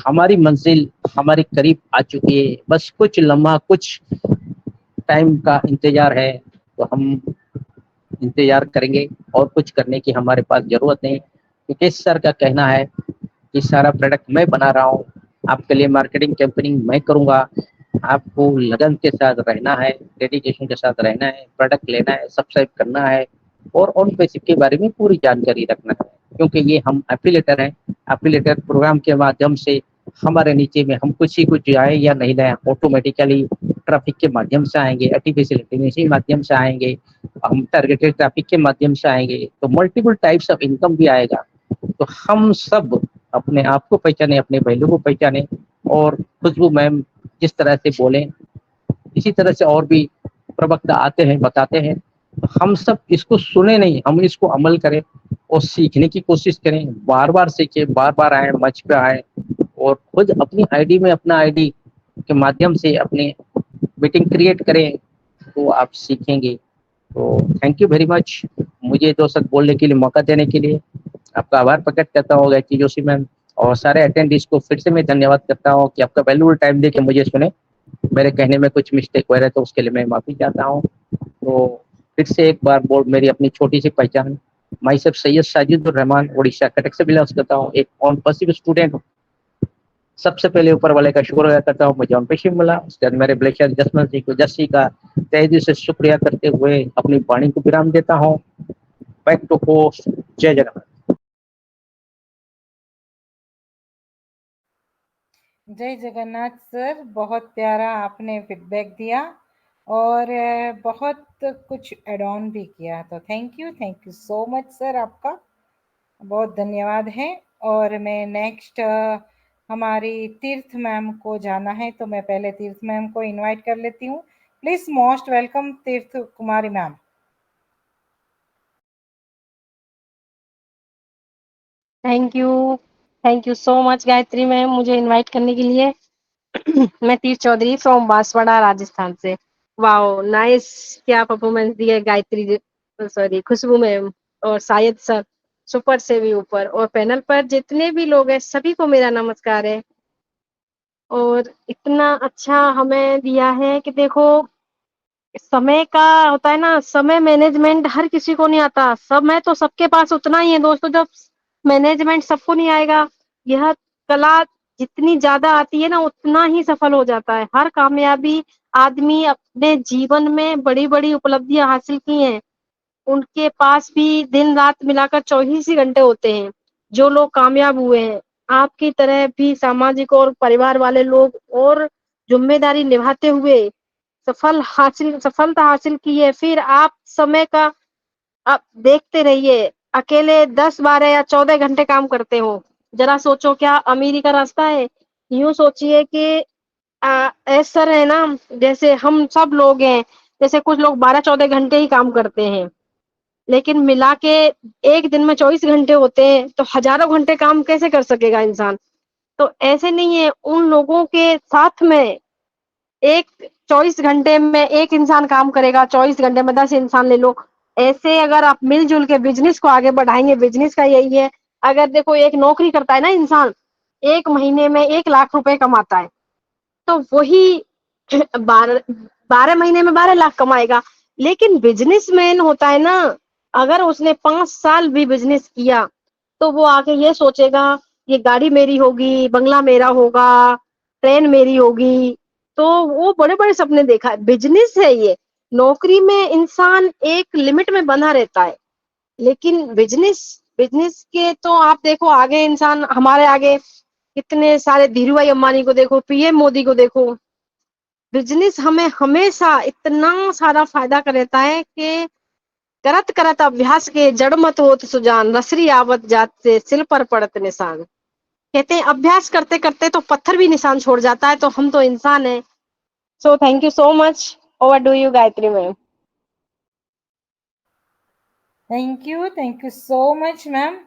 हमारी मंजिल हमारे करीब आ चुकी है। बस कुछ लम्हा, कुछ टाइम का इंतजार है। तो हम इंतजार करेंगे, और कुछ करने की हमारे पास जरूरत नहीं, क्योंकि सर का कहना है कि सारा प्रोडक्ट मैं बना रहा हूँ, आपके लिए मार्केटिंग कैंपेनिंग मैं करूंगा। आपको लगन के साथ रहना है, डेडिकेशन के साथ रहना है, प्रोडक्ट लेना है, सब्सक्राइब करना है, और ऑन बेसिक के बारे में पूरी जानकारी रखना है। क्योंकि ये हम एफिलेटर हैं, एफिलेटर प्रोग्राम के माध्यम से हमारे नीचे में हम कुछ ही कुछ आए या नहीं लाए, ऑटोमेटिकली ट्रैफिक के माध्यम से आएंगे, आर्टिफिशियल इंटेलिजेंस के माध्यम से आएंगे, हम टारगेटेड ट्रैफिक के माध्यम से आएंगे, तो मल्टीपल टाइप्स ऑफ इनकम भी आएगा। तो हम सब अपने आप को पहचाने, अपने वैल्यू को पहचाने। और खुशबू मैम जिस तरह से बोले, इसी तरह से और भी प्रवक्ता आते हैं, बताते हैं। तो हम सब इसको सुने नहीं, हम इसको अमल करें और सीखने की कोशिश करें। बार बार सीखें, बार बार आए, मंच पे आए, और खुद अपनी आईडी में, अपना आईडी के माध्यम से अपने मीटिंग क्रिएट करें, तो आप सीखेंगे। तो थैंक यू वेरी मच, मुझे 2 शब्द बोलने के लिए, मौका देने के लिए आपका आभार प्रकट करता हूँ गायत्री जोशी मैम। और सारे अटेंडीज को फिर से मैं धन्यवाद करता हूँ कि आपका वैल्यूबल टाइम दे के मुझे सुने। मेरे कहने में कुछ मिस्टेक हो रहा है तो उसके लिए मैं माफी चाहता हूँ। तो फिर से एक बार बोल, मेरी अपनी छोटी सी पहचान, माई सब सैयद साजिदुर रहमान, उड़ीसा कटक से बिलोंग करता हूँ, एक ऑन पॉसिबल स्टूडेंट हूँ। सबसे पहले ऊपर वाले का शुक्र अदा करता हूँ, मुझे ऑन पेशी मिला। उसके बाद मेरे ब्लेशर जसमन जी को, जस्सी का तहे दिल से शुक्रिया करते हुए अपनी वाणी को विराम देता हूँ। बैक टू होस्ट, जय जगन्नाथ। जय जगन्नाथ सर, बहुत प्यारा आपने फीडबैक दिया और बहुत कुछ एड ऑन भी किया, तो thank you so much sir आपका। बहुत धन्यवाद है। और मैं नेक्स्ट हमारी तीर्थ मैम को जाना है, तो मैं पहले तीर्थ मैम को इनवाइट कर लेती हूँ। Please most welcome Tirth Kumari ma'am. Thank you so much Gayatri ma'am मुझे इनवाइट करने के लिए। मैं तीर्थ चौधरी फ्रॉम बांसवाड़ा राजस्थान से। वाओ नाइस, क्या परफॉर्मेंस दी है गायत्री, सॉरी खुशबू मैम और शायद सर, सुपर से भी ऊपर। और पैनल पर जितने भी लोग हैं सभी को मेरा नमस्कार है। और इतना अच्छा हमें दिया है कि देखो, समय का होता है ना, समय मैनेजमेंट हर किसी को नहीं आता। समय तो सबके पास उतना ही है दोस्तों, जब मैनेजमेंट सबको नहीं आएगा। यह कला जितनी ज्यादा आती है ना, उतना ही सफल हो जाता है। हर कामयाबी आदमी अपने जीवन में बड़ी बड़ी उपलब्धियां हासिल की हैं, उनके पास भी दिन रात मिलाकर 24 ही घंटे होते हैं। जो लोग कामयाब हुए हैं, आपकी तरह भी सामाजिक और परिवार वाले लोग और जिम्मेदारी निभाते हुए सफलता हासिल की है। फिर आप समय का आप देखते रहिए, अकेले 10 12 या 14 घंटे काम करते हो। जरा सोचो, क्या अमीरी का रास्ता है? यूं सोचिए कि ऐसा है ना, जैसे हम सब लोग हैं, जैसे कुछ लोग 12 14 घंटे ही काम करते हैं, लेकिन मिला के एक दिन में 24 घंटे होते हैं, तो हजारों घंटे काम कैसे कर सकेगा इंसान? तो ऐसे नहीं है, उन लोगों के साथ में एक 24 घंटे में एक इंसान काम करेगा, 24 घंटे में 10 इंसान ले लो। ऐसे अगर आप मिलजुल के बिजनेस को आगे बढ़ाएंगे, बिजनेस का यही है। अगर देखो, एक नौकरी करता है ना इंसान, एक महीने में 1 लाख रुपए कमाता है, तो वही 12 महीने में 12 लाख कमाएगा। लेकिन बिजनेसमैन होता है ना, अगर उसने 5 साल भी बिजनेस किया, तो वो आके ये सोचेगा, ये गाड़ी मेरी होगी, बंगला मेरा होगा, ट्रेन मेरी होगी। तो वो बड़े बड़े सपने देखा है। बिजनेस है ये। नौकरी में इंसान एक लिमिट में बंधा रहता है, लेकिन बिजनेस बिजनेस के तो आप देखो, आगे इंसान हमारे आगे कितने सारे, धीरू भाई अंबानी को देखो, पीएम मोदी को देखो। बिजनेस हमें हमेशा इतना सारा फायदा करता है कि करत करत अभ्यास के जड़ मत होत सुजान, रसरी आवत जात से सिल पर पड़त निशान। कहते हैं अभ्यास करते करते तो पत्थर भी निशान छोड़ जाता है, तो हम तो इंसान है। So thank you so much. Over do you Gayatri ma'am. Thank you so much ma'am.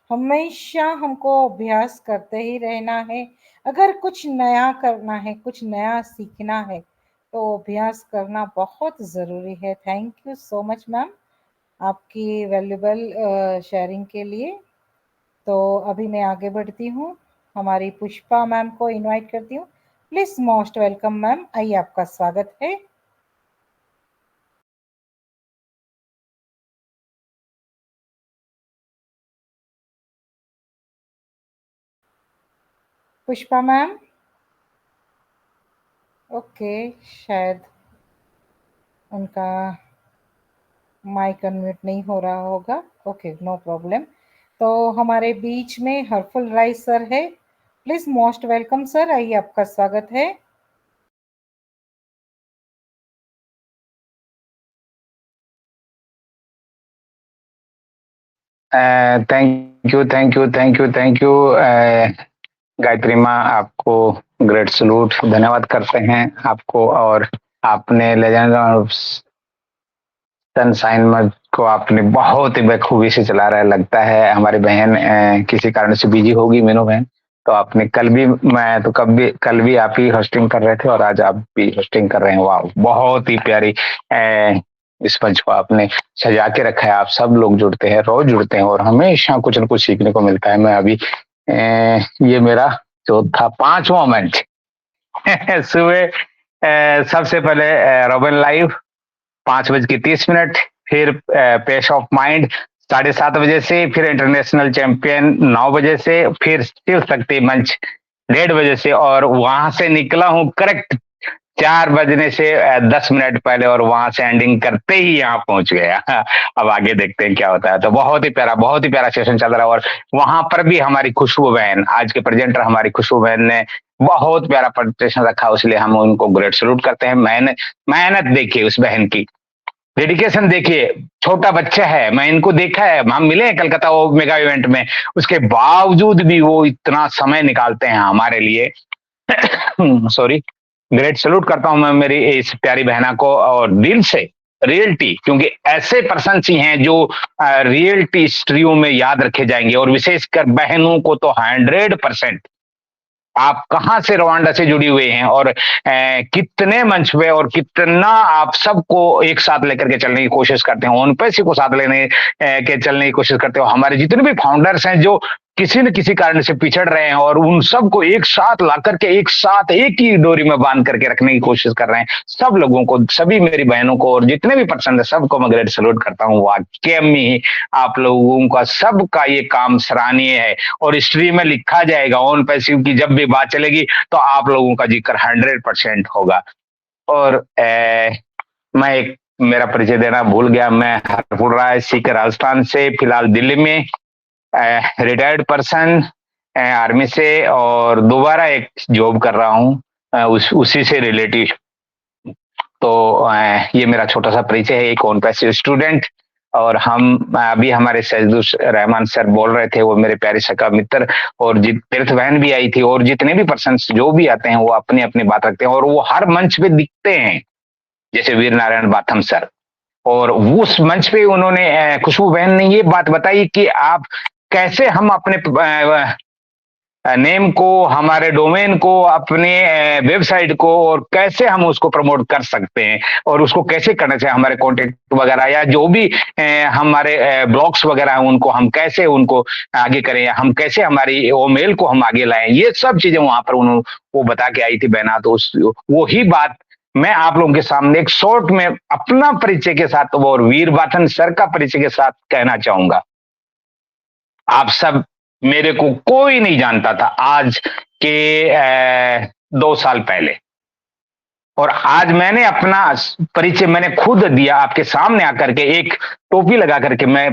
हमेशा हमको अभ्यास करते ही रहना है। अगर कुछ नया करना है, कुछ नया सीखना है, तो अभ्यास करना बहुत ज़रूरी है। Thank you so much ma'am, आपकी वैल्यूबल शेयरिंग के लिए। तो अभी मैं आगे बढ़ती हूँ, हमारी पुष्पा मैम को इनवाइट करती हूँ। प्लीज मोस्ट वेलकम मैम, आइए आपका स्वागत है। पुष्पा मैम, ओके, शायद उनका माइक अनम्यूट नहीं हो रहा होगा। Okay, no problem. तो हमारे बीच में हरफुल राय सर है। प्लीज मोस्ट वेलकम सर, आइए आपका स्वागत है। थैंक यू गायत्री माँ, आपको ग्रेट सलूट, धन्यवाद करते हैं आपको। और आपने लेजेंड ऑफ सनशाइन में को आपने बहुत ही बखूबी से चला रहा है। लगता है हमारी बहन किसी कारण से बिजी होगी, मीनू बहन। तो आपने कल भी आप ही होस्टिंग कर रहे थे और आज आप भी होस्टिंग कर रहे हैं। वाह, बहुत ही प्यारी इस मंच को आपने सजा के रखा है। आप सब लोग जुड़ते हैं, रोज जुड़ते हैं और हमेशा कुछ न कुछ सीखने को मिलता है। मैं अभी ये मेरा चौथा 5वां मंच सुबह सबसे पहले रॉबिन लाइव 5:30, फिर पेश ऑफ माइंड 7:30 से, फिर इंटरनेशनल चैंपियन 9 बजे से, फिर शिव शक्ति मंच 1:30 से, और वहां से निकला हूं करेक्ट 4 बजने से 10 मिनट पहले, और वहां से एंडिंग करते ही यहाँ पहुंच गया। अब आगे देखते हैं क्या होता है। तो बहुत ही प्यारा सेशन चल रहा है। और वहां पर भी हमारी खुशबू बहन, आज के प्रेजेंटर हमारी खुशबू बहन ने बहुत प्यारा प्रेजेंटेशन रखा, इसलिए हम उनको ग्रेट सैल्यूट करते हैं। मेहनत देखिए उस बहन की, डेडिकेशन देखिए, छोटा बच्चा है, मैं इनको देखा है, हम मिले हैं कलकत्ता वो मेगा इवेंट में, उसके बावजूद भी वो इतना समय निकालते हैं हमारे लिए। सॉरी, ग्रेट सैल्यूट करता हूं मैं मेरी इस प्यारी बहना को, और दिल से रियलिटी, क्योंकि ऐसे पर्सन ही हैं जो रियलिटी हिस्ट्रियों में याद रखे जाएंगे, और विशेषकर बहनों को तो 100%। आप कहाँ से रवांडा से जुड़ी हुई हैं, और कितने मंच पे और कितना आप सबको एक साथ लेकर के चलने की कोशिश करते हैं, उन पैसे को साथ लेने के चलने की कोशिश करते हो। हमारे जितने भी फाउंडर्स हैं जो किसी न किसी कारण से पिछड़ रहे हैं, और उन सबको एक साथ ला करके एक साथ एक ही डोरी में बांध करके रखने की कोशिश कर रहे हैं। सब लोगों को, सभी मेरी बहनों को और जितने भी पर्सन है सबको मैं ग्रेट सैल्यूट करता हूँ। वाकई में आप लोगों का सबका ये काम सराहनीय है, और हिस्ट्री में लिखा जाएगा। ओन पैसिव की जब भी बात चलेगी तो आप लोगों का जिक्र 100% होगा। और मैं एक मेरा परिचय देना भूल गया, मैं हरपुर राय सिख राजस्थान से, फिलहाल दिल्ली में रिटायर्ड पर्सन आर्मी से, और दोबारा एक जॉब कर रहा हूँ उसी से रिलेटिव। तो ये मेरा छोटा सा परिचय है, एक ऑन पैसिव स्टूडेंट। और हम अभी हमारे सैयदुर रहमान सर बोल रहे थे, वो मेरे प्यारे सका मित्र, और तीर्थ बहन भी आई थी, और जितने भी पर्सन जो भी आते हैं वो अपनी अपनी बात रखते हैं, और वो हर मंच पे दिखते हैं, जैसे वीर नारायण बाथम सर। और उस मंच पे उन्होंने खुशबू बहन ने ये बात बताई कि आप कैसे हम अपने नेम को, हमारे डोमेन को, अपने वेबसाइट को, और कैसे हम उसको प्रमोट कर सकते हैं, और उसको कैसे करना चाहिए, हमारे कॉन्टेक्ट वगैरह या जो भी हमारे ब्लॉग्स वगैरह हैं उनको हम कैसे उनको आगे करें, हम कैसे हमारी वो मेल को हम आगे लाएं, ये सब चीजें वहां पर उन्होंने वो बता के आई थी बहना। तो वो ही बात मैं आप लोगों के सामने एक शॉर्ट में अपना परिचय के साथ और वीर बाथन सर का परिचय के साथ कहना चाहूंगा। आप सब, मेरे को कोई नहीं जानता था आज के 2 साल पहले, और आज मैंने अपना परिचय मैंने खुद दिया आपके सामने आकर के, एक टोपी लगा करके मैं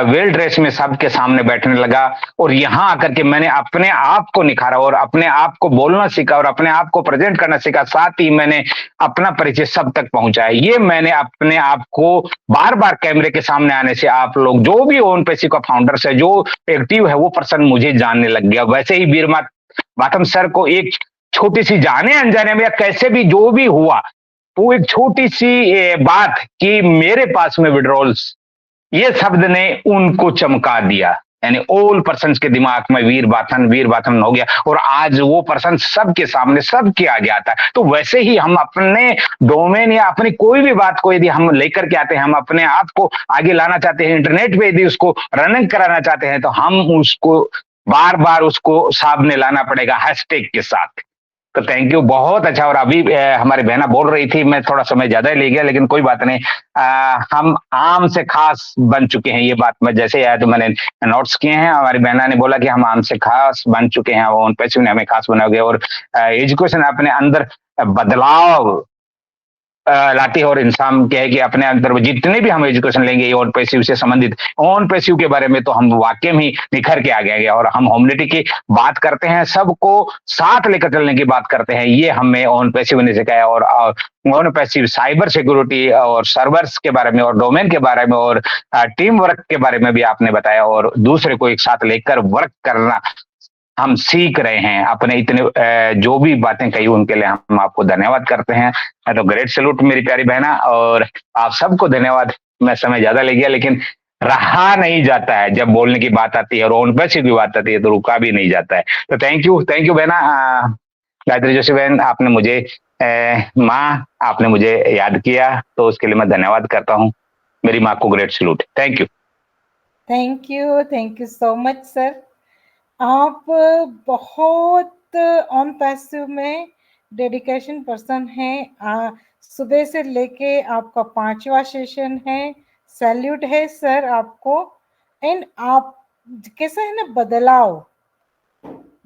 वेल ड्रेस में सबके सामने बैठने लगा, और यहां आकर के मैंने अपने आप को निखारा, और अपने आप को बोलना सीखा, और अपने आप को प्रेजेंट करना सीखा, साथ ही मैंने अपना परिचय सब तक पहुंचाया। ये मैंने अपने आप को बार बार कैमरे के सामने आने से, आप लोग जो भी ओन पैसी का फाउंडर्स है, जो एक्टिव है, वो पर्सन मुझे जानने लग गया। वैसे ही वीर बाथम सर को एक छोटी सी जाने अनजाने में या कैसे भी जो भी हुआ, वो एक छोटी सी बात कि मेरे पास में विड्रॉल्स, ये शब्द ने उनको चमका दिया, यानी ऑल पर्सन के दिमाग में वीर बाथन हो गया, और आज वो पर्सन सबके सामने सबके आगे आता है। तो वैसे ही हम अपने डोमेन या अपनी कोई भी बात को यदि हम लेकर के आते हैं, हम अपने आप को आगे लाना चाहते हैं, इंटरनेट पे यदि उसको रनिंग कराना चाहते हैं, तो हम उसको बार बार उसको सामने लाना पड़ेगा हैशटैग के साथ। तो थैंक यू, बहुत अच्छा। और अभी हमारी बहना बोल रही थी, मैं थोड़ा समय ज्यादा ही ले गया, लेकिन कोई बात नहीं। हम आम से खास बन चुके हैं, ये बात मैं जैसे आया तो मैंने नोट्स किए हैं। हमारी बहना ने बोला कि हम आम से खास बन चुके हैं, उन पैसे ने हमें खास बनाओगे, और एजुकेशन अपने अंदर बदलाव लाती है, और इंसान क्या है कि अपने अंदर जितने भी हम एजुकेशन लेंगे ऑन पैसिव से संबंधित, ऑन पैसिव के बारे में तो हम वाकई में निखर के आ गए, और हम ह्यूमैनिटी की बात करते हैं, सबको साथ लेकर चलने की बात करते हैं, ये हमें ऑन पैसिव ने सिखाया। और ऑन पैसिव साइबर सिक्योरिटी और सर्वर्स के बारे में, और डोमेन के बारे में, और टीम वर्क के बारे में भी आपने बताया, और दूसरे को एक साथ लेकर वर्क करना हम सीख रहे हैं। अपने इतने जो भी बातें कही उनके लिए हम आपको धन्यवाद करते हैं। तो ग्रेट सैल्यूट मेरी प्यारी बहना, और आप सबको धन्यवाद। मैं समय ज्यादा ले गया, लेकिन रहा नहीं जाता है, जब बोलने की बात आती है और ऑन पैसिव की बात आती है तो रुका भी नहीं जाता है। तो थैंक यू बहना। गायत्री जोशी बहन, आपने मुझे माँ आपने मुझे याद किया, तो उसके लिए मैं धन्यवाद करता हूँ। मेरी माँ को great salute. Thank you so much sir. आप बहुत ऑन पैसिव में डेडिकेशन पर्सन हैं। सुबह से लेके आपका 5वां सेशन है। सैल्यूट है सर आपको। एंड आप कैसा है ना,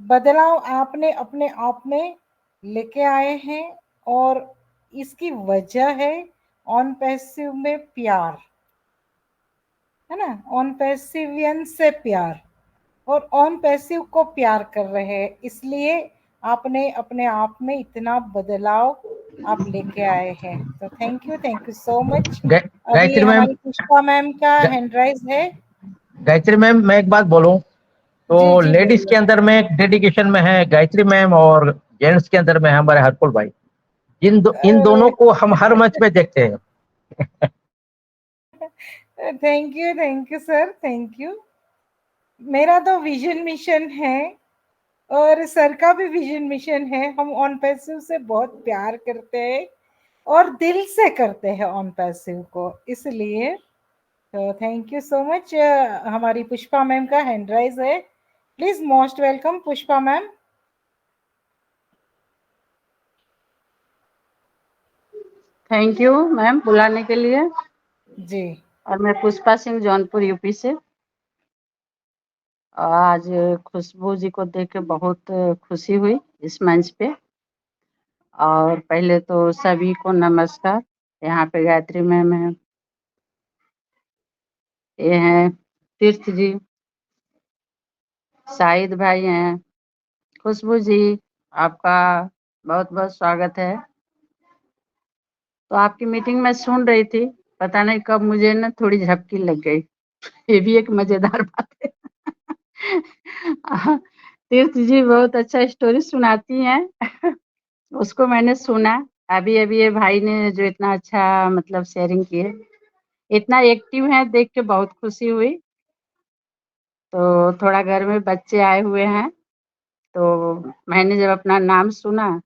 बदलाव आपने अपने आप में लेके आए हैं, और इसकी वजह है ऑन पैसिव में प्यार, है ना, ऑन पैसिवियन से प्यार, और ऑन पैसिव को प्यार कर रहे हैं, इसलिए आपने अपने आप में इतना बदलाव आप लेके आए हैं, तो थैंक यू सो मच। गा- अभी गायत्री मैम, हमारी पुष्पा मैम का गा- हैंड राइज है। गायत्री मैम, मैं एक बात बोलूं तो जी जी लेडीज के बोलिए। अंदर में डेडिकेशन में है गायत्री मैम, और जेंट्स के अंदर में है हमारे हरकुल भाई। इन दोनों अरे को हम हर मंच में देखते हैं। Thank you sir, thank you. मेरा तो विजन मिशन है और सर का भी विजन मिशन है। हम ऑन पैसिव से बहुत प्यार करते हैं और दिल से करते हैं ऑन पैसिव को, इसलिए तो थैंक यू सो मच। हमारी पुष्पा मैम का हैंड राइज है, please most welcome Pushpa ma'am. Thank you ma'am बुलाने के लिए। जी और मैं पुष्पा सिंह जौनपुर यूपी से। आज खुशबू जी को देख के बहुत खुशी हुई इस मंच पे। और पहले तो सभी को नमस्कार। यहाँ पे गायत्री मैम है, ये हैं तीर्थ जी, शाहिद भाई हैं, खुशबू जी, आपका बहुत बहुत स्वागत है। तो आपकी मीटिंग में सुन रही थी, पता नहीं कब मुझे ना थोड़ी झपकी लग गई। ये भी एक मजेदार बात है। तीर्थ जी बहुत अच्छा स्टोरी सुनाती हैं। उसको मैंने सुना। अभी अभी ये भाई ने जो इतना अच्छा मतलब शेयरिंग की है, इतना एक्टिव है, देख के बहुत खुशी हुई। तो थोड़ा घर में बच्चे आए हुए हैं, तो मैंने जब अपना नाम सुना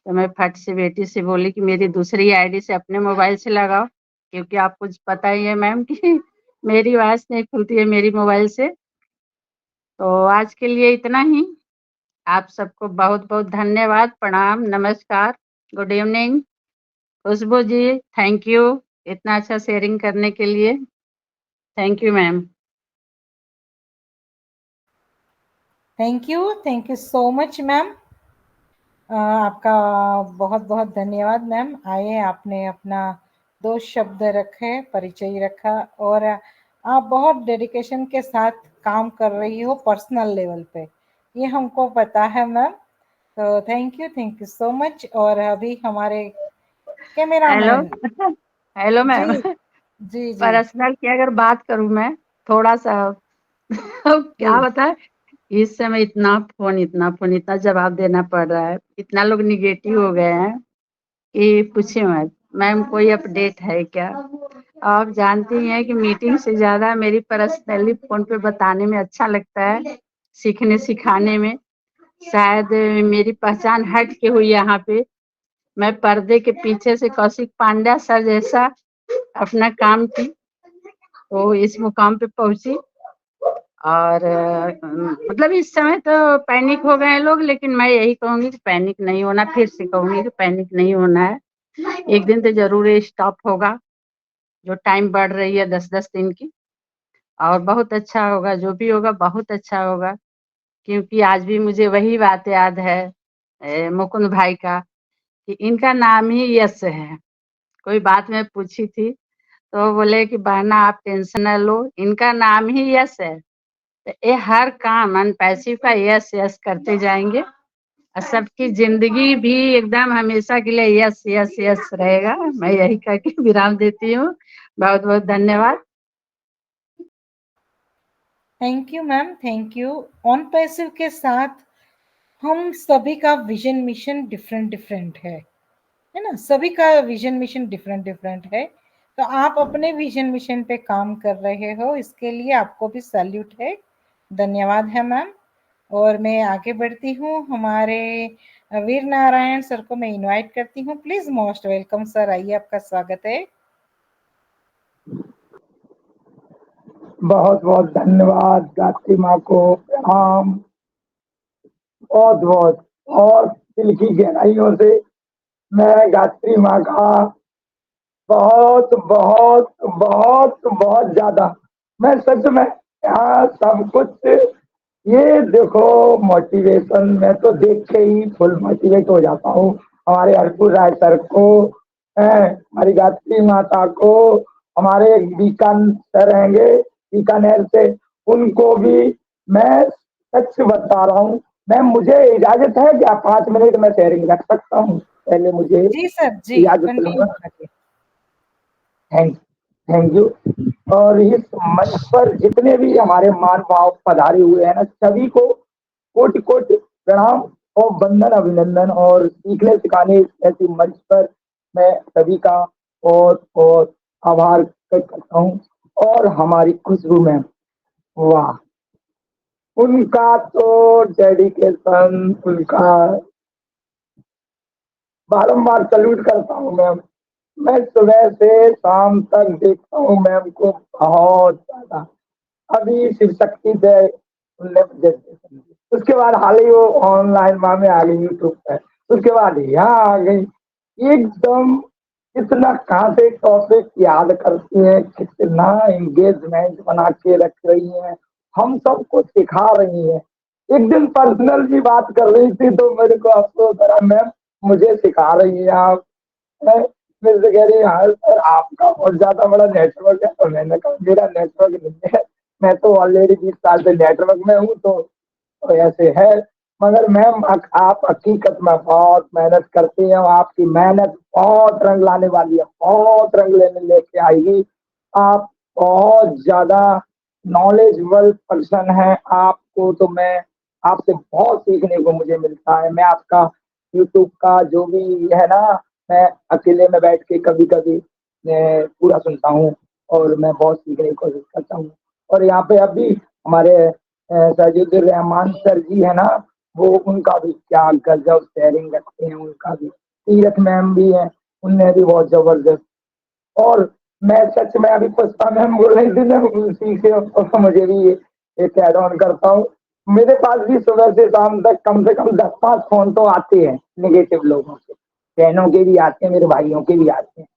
तो मैं फट से बेटी से बोली कि मेरी दूसरी आईडी से अपने मोबाइल से लगाओ, क्योंकि आपको पता ही है मैम कि मेरी आवाज नहीं खुलती है मेरी मोबाइल से। तो आज के लिए इतना ही। आप सबको बहुत बहुत धन्यवाद, प्रणाम, नमस्कार, good evening. Khushbu ji thank you इतना अच्छा शेयरिंग करने के लिए। Thank you ma'am. Thank you so much ma'am. आपका बहुत बहुत धन्यवाद मैम। आए, आपने अपना 2 शब्द रखे, परिचय रखा, और आप बहुत डेडिकेशन के साथ काम कर रही हो पर्सनल लेवल पे, ये हमको पता है मैम। तो थैंक यू सो मच। और अभी हमारे हेलो। कैमरामैन। Hello ma'am. जी जी जी पर्सनल की अगर बात करूं मैं थोड़ा सा, अब जी क्या बताएं, इस समय इतना जवाब देना पड़ रहा है, इतना लोग निगेटिव हो गए हैं कि पूछिए मत। मैम कोई अपडेट है क्या? आप जानती हैं कि मीटिंग से ज्यादा मेरी पर्सनली फोन पे बताने में अच्छा लगता है, सीखने सिखाने में। शायद मेरी पहचान हट के हुई यहाँ पे। मैं पर्दे के पीछे से कौशिक पांड्या सर जैसा अपना काम की, तो इस मुकाम पे पहुंची। और मतलब इस समय तो पैनिक हो गए हैं लोग, लेकिन मैं यही कहूंगी कि पैनिक नहीं होना, फिर से कहूंगी कि पैनिक नहीं होना है। एक दिन तो जरूर ये स्टॉप होगा, जो टाइम बढ़ रही है 10-10 दिन की। और बहुत अच्छा होगा, जो भी होगा बहुत अच्छा होगा। क्योंकि आज भी मुझे वही बात याद है मुकुंद भाई का, कि इनका नाम ही यश है। कोई बात मैं पूछी थी तो बोले कि बहना आप टेंशन न लो, इनका नाम ही यश है। तो ये हर काम अनपैसिव का यस यस करते जाएंगे, और सबकी जिंदगी भी एकदम हमेशा के लिए यस यस यस रहेगा। मैं यही कह के विराम देती हूँ। बहुत बहुत धन्यवाद। Thank you ma'am, thank you. On passive के साथ हम सभी का विजन मिशन डिफरेंट डिफरेंट है ना? सभी का विजन मिशन डिफरेंट डिफरेंट है। तो आप अपने विजन मिशन पे काम कर रहे हो, इसके लिए आपको भी सैल्यूट है, धन्यवाद है मैम। और मैं आगे बढ़ती हूँ, हमारे वीर नारायण सर को मैं इनवाइट करती हूँ। प्लीज मोस्ट वेलकम सर, आइए, आपका स्वागत है। बहुत बहुत धन्यवाद, गायत्री माँ को प्रणाम, बहुत बहुत। और दिल की गहराइयों से मैं गायत्री माँ का बहुत बहुत बहुत बहुत ज्यादा, मैं सच में यहाँ सब कुछ, ये देखो मोटिवेशन, मैं तो देख के ही फुल मोटिवेट हो जाता हूँ। हमारे हरपुर राय सर को, हमारी गायत्री माता को, हमारे बीकान सर रहेंगे बीकानेर से, उनको भी मैं सच बता रहा हूँ। मैम मुझे इजाजत है क्या? 5 मिनट में शेयरिंग रख सकता हूँ? पहले मुझे जी सर, जी याद कंटिन्यू करूंगा। करिए। Thank you. और इस मंच पर जितने भी हमारे मान भाव पधारे हुए हैं ना, सभी को कोटि कोटि प्रणाम और वंदन अभिनंदन। और सीखने सिखाने ऐसी मंच पर मैं सभी का और आभार व्यक्त करता हूँ। और हमारी खुशबू मैम, वाह, उनका तो डेडिकेशन, उनका बारंबार सल्यूट करता हूँ मैम। मैं सुबह से शाम तक देखता हूँ मैम को बहुत ज्यादा। अभी शिव शक्ति से उनने presentation दी। उसके बाद हाल ही वो ऑनलाइन माँ में आ गई यूट्यूब पे। उसके बाद यहाँ आ गई। एकदम कितना कहाँ से टॉपिक याद करती है, कितना एंगेजमेंट बना के रख रही है, हम सबको सिखा रही है। एक दिन पर्सनल भी बात कर रही थी तो मेरे को अफसोस हो रहा, मैम मुझे सिखा रही है आप। मैं मेरे से कह रही हाँ सर आपका बहुत ज्यादा बड़ा नेटवर्क है। तो मैंने कहा मेरा नेटवर्क नहीं है, मैं तो ऑलरेडी 20 साल से नेटवर्क में हूँ। तो ऐसे है। मगर मैम आप हकीकत में बहुत मेहनत करती हैं। आपकी मेहनत बहुत रंग लाने वाली है, बहुत रंग लेने लेके आएगी। आप बहुत ज्यादा नॉलेजेबल पर्सन है। आपको तो मैं आपसे बहुत सीखने को मुझे मिलता है। मैं आपका यूट्यूब का जो भी है ना, मैं अकेले में बैठ के कभी कभी पूरा सुनता हूँ और मैं बहुत सीखने की कोशिश करता हूँ। और यहाँ पे अभी हमारे साजिदुर रहमान सर जी है ना, वो उनका भी क्या गजब शेयरिंग रखते हैं। उनका भी तीरथ मैम भी है, उनने भी बहुत जबरदस्त। और मैं सच में अभी पुष्पा मैम बोल रही थी ना, उसी से मुझे भी एक ऐड ऑन करता हूँ। मेरे पास भी सुबह से शाम तक कम से कम 10-5 फोन तो आते हैं नेगेटिव लोगों से। बहनों के भी आते हैं, मेरे भाइयों के भी आते हैं।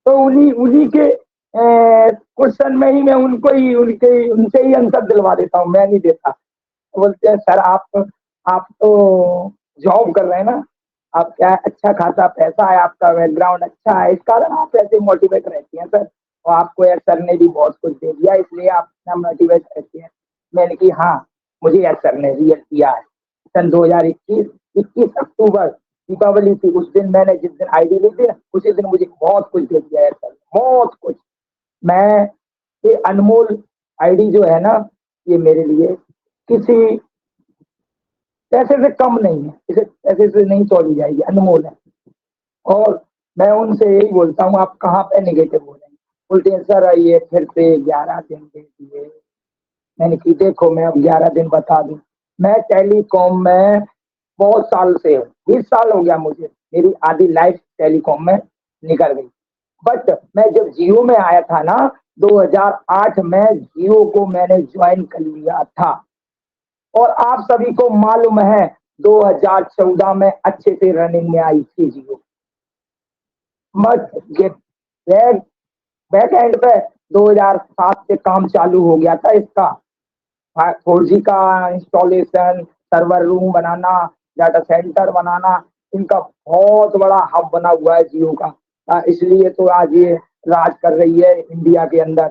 तो उन्हीं उन्हीं के क्वेश्चन में ही मैं उनको ही उनके उनसे ही आंसर दिलवा देता हूँ, मैं नहीं देता। बोलते हैं सर आप तो जॉब कर रहे हैं ना, आप क्या अच्छा खासा पैसा है, आपका बैकग्राउंड अच्छा है, इस कारण आप ऐसे मोटिवेट रहती हैं सर। और आपको यार सर ने भी बहुत कुछ दे दिया इसलिए आप इतना मोटिवेट रहती हैं। मैंने कि हाँ, मुझे यार सर ने रियल दिया है। सन 2021 21 अक्टूबर दीपावली थी, उस दिन मैंने जिस दिन आईडी ली थी उसी दिन मुझे बहुत कुछ दे दिया है सर, बहुत कुछ। मैं ये अनमोल आईडी जो है ना, ये मेरे लिए किसी पैसे से कम नहीं है, इसे पैसे से नहीं तोड़ी जाएगी, अनमोल है। और मैं उनसे यही बोलता हूँ आप कहाँ पे निगेटिव हो रहे हैं। बोलते हैं सर आइए फिर से 11 दिन दे दिए। मैंने कि देखो मैं अब 11 दिन बता दूं, मैं टेलीकॉम में बहुत साल से हूँ, 20 साल हो गया मुझे, मेरी आधी लाइफ टेलीकॉम में निकल गई। बट मैं जब जियो में आया था ना 2008 में, जियो को मैंने ज्वाइन कर लिया था। और आप सभी को मालूम है 2014 में अच्छे से रनिंग में आई थी जियो। मत गेट बैक बैक एंड पे 2007 से काम चालू हो गया था इसका। 4G का इंस्टॉलेशन, सर्वर रूम बनाना, डाटा सेंटर बनाना, इनका बहुत बड़ा हब बना हुआ है जियो का। इसलिए तो आज ये राज कर रही है इंडिया के अंदर।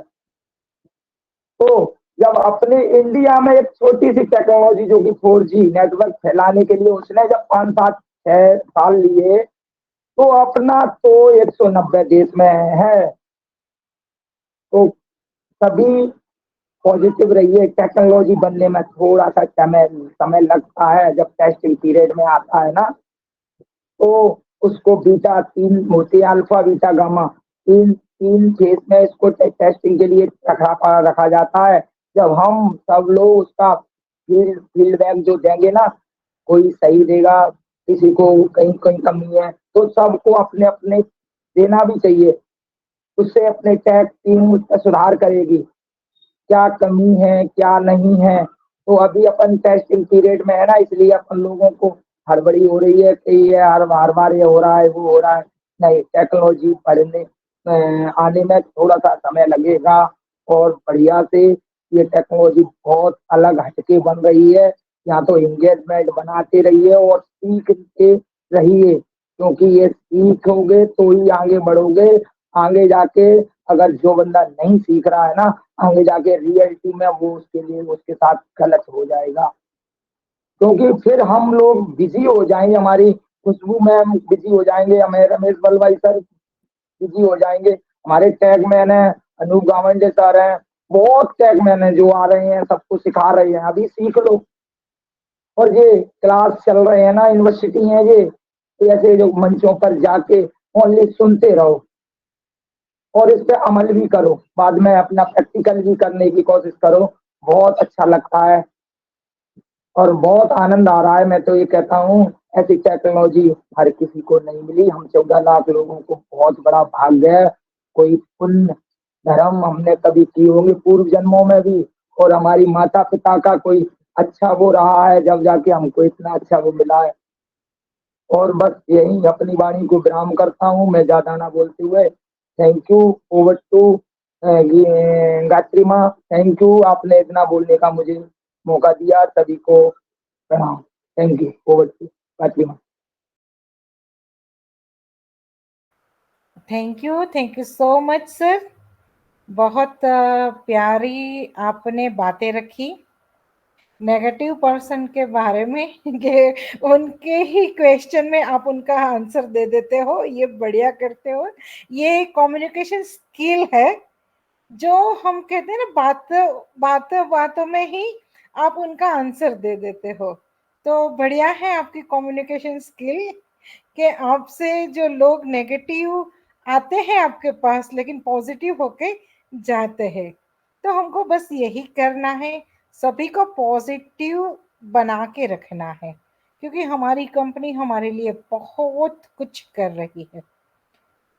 तो जब अपने इंडिया में एक छोटी सी टेक्नोलॉजी जो कि 4G नेटवर्क फैलाने के लिए उसने जब 5-7-6 साल लिए, तो अपना तो 190 देश में है। तो सभी पॉजिटिव रहिए। टेक्नोलॉजी बनने में थोड़ा सा समय लगता है, जब टेस्टिंग पीरियड में आता है ना, तो उसको बीटा 3 होती है, अल्फा बीटा गामा, तीन तीन फेज में इसको टेस्टिंग के लिए रखा जाता है। जब हम सब लोग उसका फीडबैक जो देंगे ना, कोई सही देगा, किसी को कहीं कहीं कमी है, तो सबको अपने अपने देना भी चाहिए। उससे अपने टेक टीम उसका सुधार करेगी, क्या कमी है क्या नहीं है। तो अभी अपन टेस्टिंग पीरियड में है ना, इसलिए अपन लोगों को हड़बड़ी हो रही है कि ये हर बार ये हो रहा है वो हो रहा है। नहीं, टेक्नोलॉजी पढ़ने आने में थोड़ा सा समय लगेगा। और बढ़िया से ये टेक्नोलॉजी बहुत अलग हटके बन रही है। यहाँ तो एंगेजमेंट बनाते रहिए और सीखते रहिए, क्योंकि ये सीखोगे तो ही आगे बढ़ोगे। आगे जाके अगर जो बंदा नहीं सीख रहा है ना, आगे जाके रियलिटी में वो उसके लिए उसके साथ गलत हो जाएगा। क्योंकि फिर हम लोग बिजी हो जाएंगे, हमारी खुशबू मैम बिजी हो जाएंगे, हमें रमेश बलवाई सर बिजी हो जाएंगे, हमारे टैग मैन है अनूप गावंडे सर हैं, बहुत टैग मैन है जो आ रहे हैं, सबको सिखा रहे हैं, अभी सीख लो। और ये क्लास चल रहे हैं ना, यूनिवर्सिटी है ये, तो ऐसे जो मंचों पर जाके ओनली सुनते रहो और इस पे अमल भी करो, बाद में अपना प्रैक्टिकल भी करने की कोशिश करो, बहुत अच्छा लगता है और बहुत आनंद आ रहा है। मैं तो ये कहता हूँ ऐसी टेक्नोलॉजी हर किसी को नहीं मिली, हम 14 लाख लोगों को बहुत बड़ा भाग्य है, कोई पुण्य धर्म हमने कभी किए होंगे पूर्व जन्मों में भी, और हमारी माता पिता का कोई अच्छा वो रहा है, जब जाके हमको इतना अच्छा वो मिला है। और बस यही अपनी वाणी को विराम करता हूँ, मैं ज्यादा ना बोलते हुए। Thank you. Over to Gayatri माँ, थैंक यू, आपने इतना बोलने का मुझे मौका दिया, सभी को प्रणाम। Thank you. Over to Gayatri माँ। Thank you so much sir. बहुत प्यारी आपने बातें रखी नेगेटिव पर्सन के बारे में कि उनके ही क्वेश्चन में आप उनका आंसर दे देते हो, ये बढ़िया करते हो। ये कम्युनिकेशन स्किल है जो हम कहते हैं ना, बातों में ही आप उनका आंसर दे देते हो। तो बढ़िया है आपकी कम्युनिकेशन स्किल कि आपसे जो लोग नेगेटिव आते हैं आपके पास लेकिन पॉजिटिव होके जाते हैं। तो हमको बस यही करना है, सभी को पॉजिटिव बना के रखना है, क्योंकि हमारी कंपनी हमारे लिए बहुत कुछ कर रही है।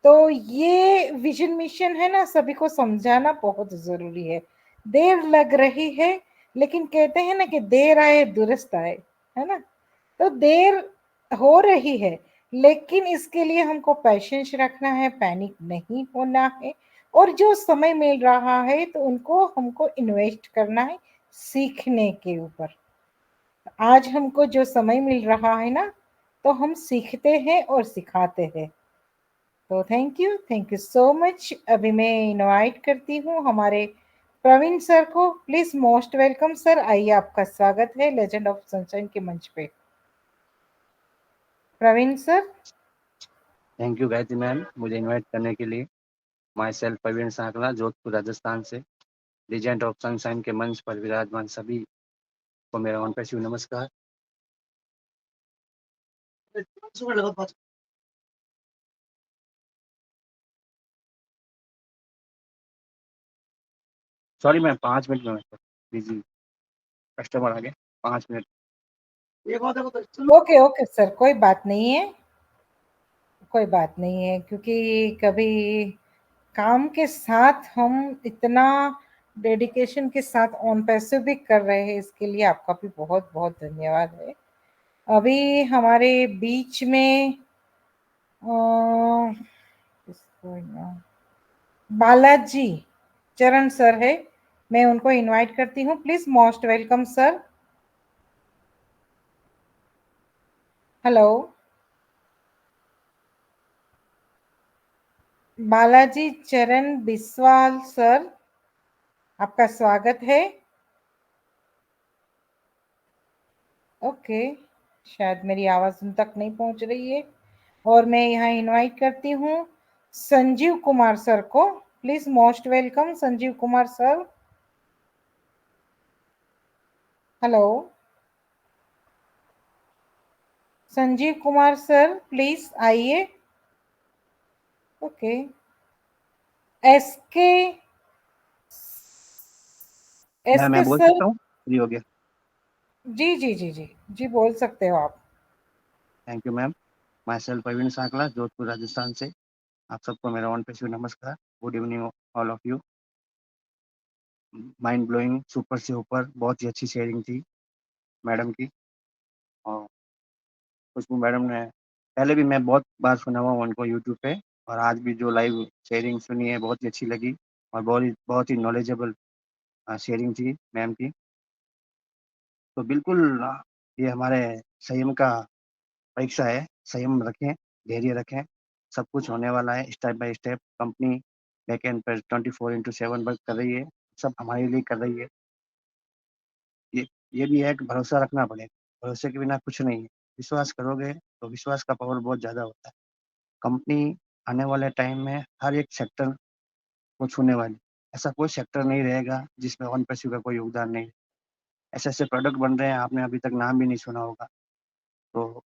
तो ये विजन मिशन है ना, सभी को समझाना बहुत जरूरी है। देर लग रही है, लेकिन कहते हैं ना कि देर आए दुरुस्त आए, है ना। तो देर हो रही है, लेकिन इसके लिए हमको पेशेंस रखना है, पैनिक नहीं होना है, और जो समय मिल रहा है तो उनको हमको इन्वेस्ट करना है सीखने के ऊपर। आज हमको जो समय मिल रहा है ना, तो हम सीखते हैं और सिखाते हैं। तो थैंक यू सो मच। अभी मैं इनवाइट करती हूँ हमारे प्रवीण सर को। प्लीज मोस्ट वेलकम सर, आइए, आपका स्वागत है लेजेंड ऑफ सनशाइन के मंच पे। Praveen sir. Thank you Gayatri ma'am, मुझे इनवाइट करने के लिए। माई सेल्फ प्रवीण सांकला, जोधपुर राजस्थान से। लीजेंड ऑफ सनशाइन के मंच पर विराजमान सभी को मेरा ऑन पैसिव नमस्कार। सॉरी मैम, 5 मिनट में बिजी कस्टमर आ गए, 5 मिनट। ओके ओके सर, कोई बात नहीं है, कोई बात नहीं है, क्योंकि कभी काम के साथ हम इतना डेडिकेशन के साथ ऑन पैसे भी कर रहे हैं, इसके लिए आपका भी बहुत बहुत धन्यवाद है। अभी हमारे बीच में बालाजी चरण सर है, मैं उनको इनवाइट करती हूँ। Please most welcome sir. Hello Balaji चरण बिस्वाल सर, आपका स्वागत है। ओके, शायद मेरी आवाज उन तक नहीं पहुंच रही है। और मैं यहाँ इनवाइट करती हूँ संजीव कुमार सर को। Please most welcome Sanjeev Kumar sir. Hello Sanjeev Kumar sir, please आइए। ओके, एसके मैं एसके बोल सर। सकता हूँ, फ्री हो गया। जी जी जी जी जी, बोल सकते हो आप। Thank you ma'am. Myself Praveen Sankla, Jodhpur Rajasthan से। आप सबको मेरा ऑन पैसिव नमस्कार। Good evening all of you. Mind blowing, super से ऊपर, बहुत ही अच्छी शेयरिंग थी मैडम की। और खुशबू मैडम ने पहले भी मैं बहुत बार सुना हुआ हूँ उनको यूट्यूब पे, और आज भी जो लाइव शेयरिंग सुनी है बहुत ही अच्छी लगी, और बहुत ही नॉलेजेबल शेयरिंग थी मैम की। तो बिल्कुल ये हमारे संयम का परीक्षा है। संयम रखें, धैर्य रखें, सब कुछ होने वाला है step by step. Company backend पर 24/7 वर्क कर रही है, सब हमारे लिए कर रही है। ये ये भी है कि भरोसा रखना पड़ेगा, भरोसे के बिना कुछ नहीं है। विश्वास करोगे तो विश्वास का पावर बहुत ज़्यादा होता है। कंपनी आने वाले टाइम में हर एक सेक्टर को छूने वाली, ऐसा कोई सेक्टर नहीं रहेगा जिसमें OnePassive का कोई योगदान नहीं है। ऐसे-ऐसे प्रोडक्ट बन रहे हैं, आपने अभी तक नाम भी नहीं सुना होगा। तो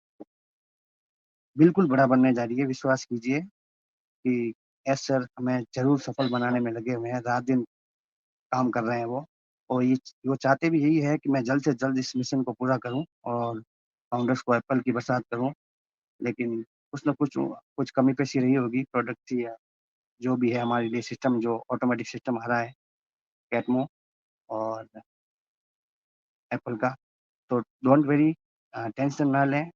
बिल्कुल बड़ा बनने जा रही है, विश्वास कीजिए कि यस सर हमें ज़रूर सफल बनाने में लगे हुए हैं, रात-दिन काम कर रहे हैं वो। और वो चाहते भी यही है कि मैं जल्द से जल्द इस मिशन को पूरा करूँ और फाउंडर्स को एप्पल की बरसात करूँ। लेकिन कुछ न कुछ कमी-पेशी रही होगी प्रोडक्ट की या जो भी है हमारे लिए सिस्टम जो ऑटोमेटिक सिस्टम आ रहा है, कैटमो और एप्पल का। तो डोंट वरी, टेंशन ना लें,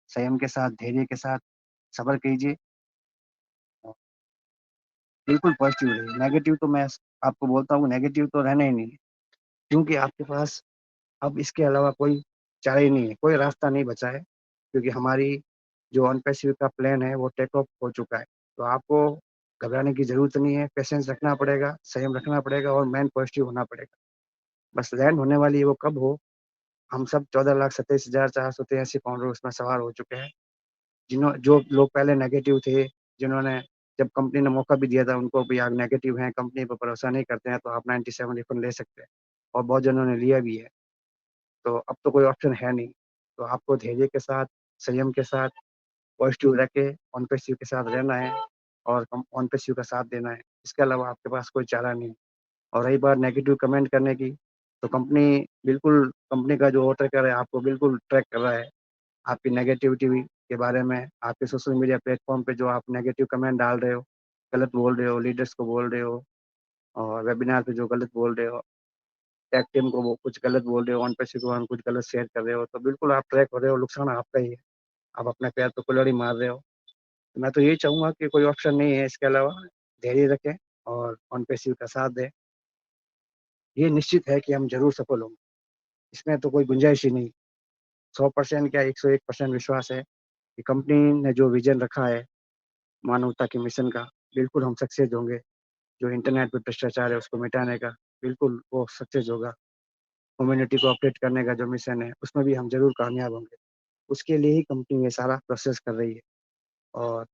संयम के साथ, धैर्य के साथ सब्र कीजिए। बिल्कुल पॉज़िटिव रहिए, नेगेटिव तो मैं आपको बोलता हूँ नेगेटिव तो रहना ही नहीं है, क्योंकि आपके पास अब इसके अलावा कोई चारा ही नहीं है, कोई रास्ता नहीं बचा है, क्योंकि हमारी जो OnePassive का प्लान है वो टेक ऑफ हो चुका है। तो आपको घबराने की ज़रूरत नहीं है, पेशेंस रखना पड़ेगा, संयम रखना पड़ेगा और मेन पॉज़िटिव होना पड़ेगा। बस लैंड होने वाली है वो कब हो, हम सब 14,27,483 फाउंडर उसमें सवार हो चुके हैं। जो लोग पहले नेगेटिव थे, जिन्होंने जब कंपनी ने मौका भी दिया था उनको भी आज नेगेटिव हैं, कंपनी पे भरोसा नहीं करते हैं, तो आप 97 रिफंड ले सकते हैं और बहुत जनों ने लिया भी है। तो अब तो कोई ऑप्शन है नहीं, तो आपको धैर्य के साथ, संयम के साथ, पॉज़िटिव रह के OnePassive के साथ रहना है और OnePassive का साथ देना है। इसके अलावा आपके पास कोई चारा नहीं। और रही बात नेगेटिव कमेंट करने की, तो कंपनी का जो ट्रैकर है आपको बिल्कुल ट्रैक कर रहा है। आपकी नेगेटिविटी के बारे में, आपके सोशल मीडिया प्लेटफ़ॉर्म पे जो आप नेगेटिव कमेंट डाल रहे हो, गलत बोल रहे हो, लीडर्स को बोल रहे हो और वेबिनार पे जो गलत बोल रहे हो, टेक टीम को वो कुछ गलत बोल रहे हो, OnePassive को हम कुछ गलत शेयर कर रहे हो, तो बिल्कुल आप ट्रैक हो रहे हो, नुकसान आपका ही है। आप अपने पैर पे कुल्हाड़ी मार रहे हो। तो मैं तो यही चाहूँगा कि कोई ऑप्शन नहीं है इसके अलावा, धैर्य रखें और OnePassive का साथ दें। ये निश्चित है कि हम ज़रूर सफल होंगे, इसमें तो कोई गुंजाइश ही नहीं। 100% क्या 101% विश्वास है कि कंपनी ने जो विज़न रखा है मानवता के मिशन का, बिल्कुल हम सक्सेस होंगे। जो इंटरनेट पे भ्रष्टाचार है उसको मिटाने का, बिल्कुल वो सक्सेस होगा। ह्यूमैनिटी को अपडेट करने का जो मिशन है, उसमें भी हम ज़रूर कामयाब होंगे। उसके लिए ही कंपनी ये सारा प्रोसेस कर रही है और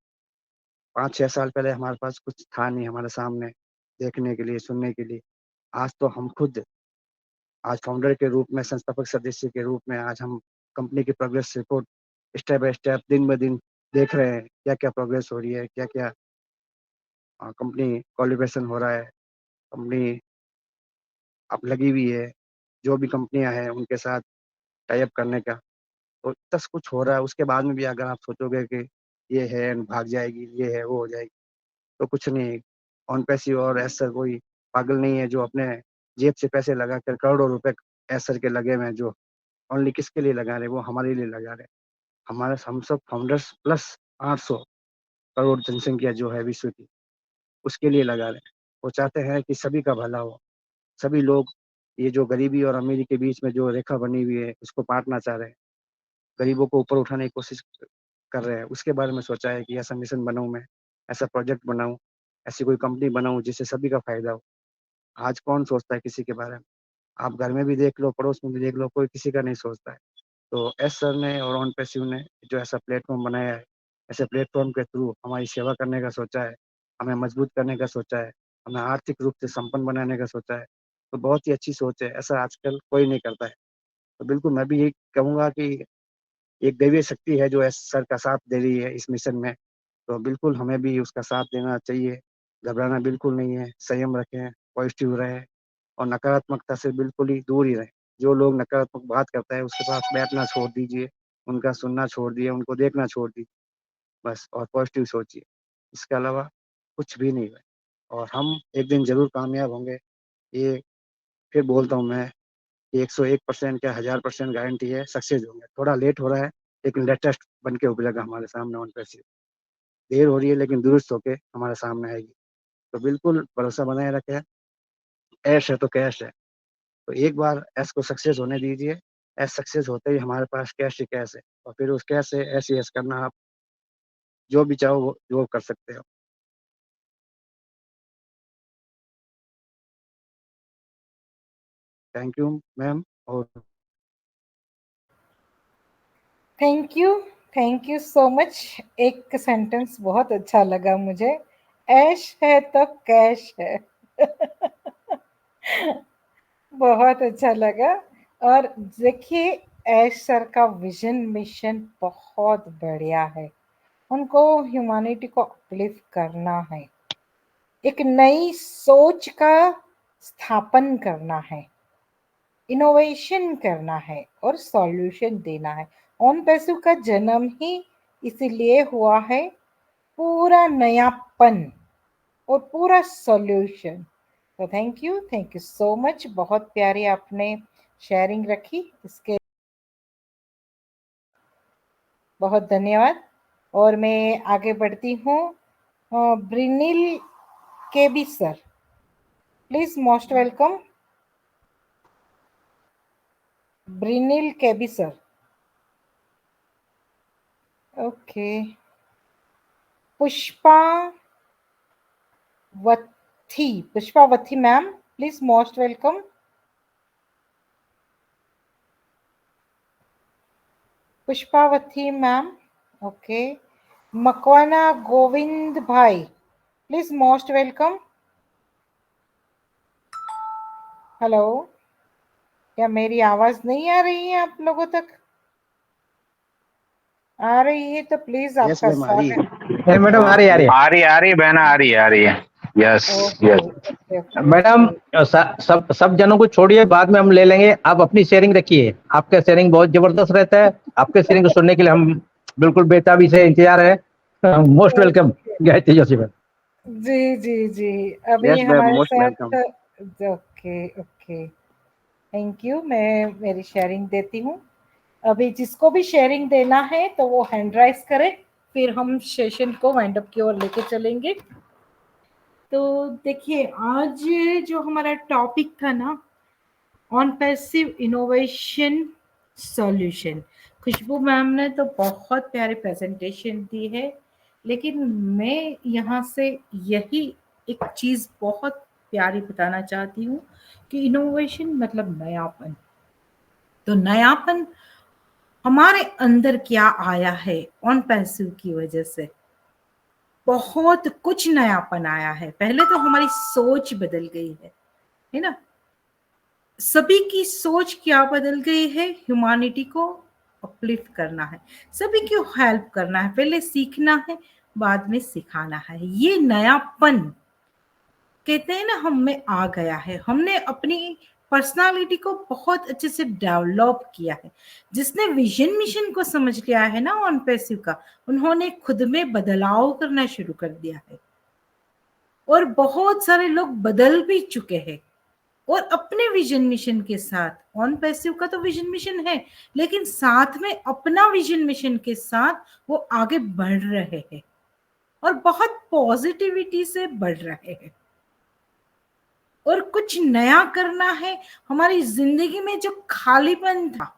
5-6 साल पहले हमारे पास कुछ था नहीं हमारे सामने देखने के लिए, सुनने के लिए। आज तो हम खुद आज फाउंडर के रूप में, संस्थापक सदस्य के रूप में आज हम कंपनी की progress report step by step, दिन ब दिन देख रहे हैं, क्या-क्या प्रोग्रेस हो रही है, क्या-क्या कंपनी कोलैबोरेशन हो रहा है, कंपनी अब लगी हुई है, जो भी कंपनियाँ हैं उनके साथ टाई अप करने का। तो इतना कुछ हो रहा है, उसके बाद में भी अगर आप सोचोगे कि ये है, भाग जाएगी, ये है, वो हो जाएगी, तो कुछ नहीं। OnePassive और एसर कोई पागल नहीं है जो अपने जेब से पैसे लगाकर करोड़ों रुपए एसर के लगे हुए हैं, जो ओनली किसके लिए लगा रहे हैं, वो हमारे लिए लगा रहे हैं। हम सब फाउंडर्स प्लस 800 करोड़ जनसंख्या जो है विश्व की, उसके लिए लगा रहे हैं। वो चाहते हैं कि सभी का भला हो, सभी लोग ये जो गरीबी और अमीरी के बीच में जो रेखा बनी हुई है, उसको पाटना चाह रहे हैं। गरीबों को ऊपर उठाने की कोशिश कर रहे हैं। उसके बारे में सोचा है कि ऐसा मिशन बनाऊँ मैं, ऐसा प्रोजेक्ट बनाऊँ, ऐसी कोई कंपनी बनाऊँ जिससे सभी का फ़ायदा हो। आज कौन सोचता है किसी के बारे में? आप घर में भी देख लो, पड़ोस में भी देख लो, कोई किसी का नहीं सोचता है। तो एस सर ने और OnePassive ने जो ऐसा प्लेटफ़ॉर्म बनाया है, ऐसे प्लेटफ़ॉर्म के थ्रू हमारी सेवा करने का सोचा है, हमें मजबूत करने का सोचा है, हमें आर्थिक रूप से संपन्न बनाने का सोचा है, तो बहुत ही अच्छी सोच है। ऐसा आजकल कोई नहीं करता है। तो बिल्कुल मैं भी यही कहूँगा कि एक दैवीय शक्ति है जो एस सर का साथ दे रही है इस मिशन में, तो बिल्कुल हमें भी उसका साथ देना चाहिए। घबराना बिल्कुल नहीं है, संयम रखें, पॉज़िटिव रहें और नकारात्मकता से बिल्कुल ही दूर ही रहें। जो लोग नकारात्मक बात करता है उसके पास बैठना छोड़ दीजिए, उनका सुनना छोड़ दिए, उनको देखना छोड़ दीजिए बस और पॉज़िटिव सोचिए। इसके अलावा कुछ भी नहीं है और हम एक दिन ज़रूर कामयाब होंगे। ये फिर बोलता हूँ मैं कि 101% क्या 1000% गारंटी है, सक्सेस होंगे। थोड़ा लेट हो रहा है, लेकिन लेटेस्ट बन के उभरेगा हमारे सामने OnePassive। देर हो रही है लेकिन दुरुस्त होके हमारे सामने आएगी। तो बिल्कुल भरोसा बनाए रखें, ऐश है तो कैश है। तो एक बार ऐश को सक्सेस होने दीजिए, ऐश सक्सेस होते ही हमारे पास कैश ही कैश है और फिर उस कैश से ऐश ही ऐश करना आप जो भी चाहो वो कर सकते हो। थैंक यू मैम और thank you thank you so much. एक सेंटेंस बहुत अच्छा लगा मुझे, ऐश है तो कैश है। बहुत अच्छा लगा। और देखिए, ऐश सर का विजन मिशन बहुत बढ़िया है। उनको ह्यूमैनिटी को अपलिफ्ट करना है, एक नई सोच का स्थापन करना है, इनोवेशन करना है और सॉल्यूशन देना है। ओन पैसू का जन्म ही इसीलिए हुआ है, पूरा नयापन और पूरा सॉल्यूशन। तो थैंक यू सो मच। बहुत प्यारी आपने शेयरिंग रखी, इसके बहुत धन्यवाद। और मैं आगे बढ़ती हूँ। Brinil KB sir, please most welcome. Brinil KB sir, okay. Pushpavathi ma'am, please most welcome. Pushpavathi ma'am, okay. Makwana Govind bhai, please most welcome. Hello, क्या मेरी आवाज नहीं आ रही है आप लोगों तक? आ रही है तो प्लीज यस आपका मैम, आ रही है। स्वागत। मैडम, आ रही है, आ रही है। आ रही है बहना, आ रही है। Yes okay yes. Okay okay madam, सब सब जनों को छोड़िए, बाद में हम ले लेंगे। आप अपनी शेयरिंग रखिए, आपका शेयरिंग बहुत जबरदस्त रहता है। आपके शेयरिंग को सुनने के लिए हम बिल्कुल बेताबी से इंतजार है। Most welcome Gayatri Joshi ma'am. जी जी जी। अभी यस मैम, हमारे मोस्ट साथ, welcome. Okay okay, thank you. मैं मेरी शेयरिंग देती हूँ। अभी जिसको भी शेयरिंग देना है तो वो हैंड राइज करे, फिर हम सेशन को वाइंड अप की ओर लेके चलेंगे। तो देखिए, आज जो हमारा टॉपिक था ना, on passive innovation solution, Khushbu ma'am ने तो बहुत प्यारी प्रेजेंटेशन दी है, लेकिन मैं यहाँ से यही एक चीज बहुत प्यारी बताना चाहती हूँ कि इनोवेशन मतलब नयापन। तो नयापन हमारे अंदर क्या आया है ऑन पैसिव की वजह से, बहुत कुछ नयापन आया है। पहले तो हमारी सोच बदल गई है ना। सभी की सोच क्या बदल गई है, ह्यूमैनिटी को अपलिफ्ट करना है, सभी को हेल्प करना है, पहले सीखना है बाद में सिखाना है। ये नयापन कहते हैं ना, हम में आ गया है। हमने अपनी पर्सनालिटी को बहुत अच्छे से डेवलप किया है। जिसने विजन मिशन को समझ लिया है ना ऑन पैसिव का, उन्होंने खुद में बदलाव करना शुरू कर दिया है। और बहुत सारे लोग बदल भी चुके हैं, और अपने विजन मिशन के साथ। ऑन पैसिव का तो विजन मिशन है, लेकिन साथ में अपना विजन मिशन के साथ वो आगे बढ़ रहे हैं और बहुत पॉजिटिविटी से बढ़ रहे हैं और कुछ नया करना है। हमारी जिंदगी में जो खालीपन था,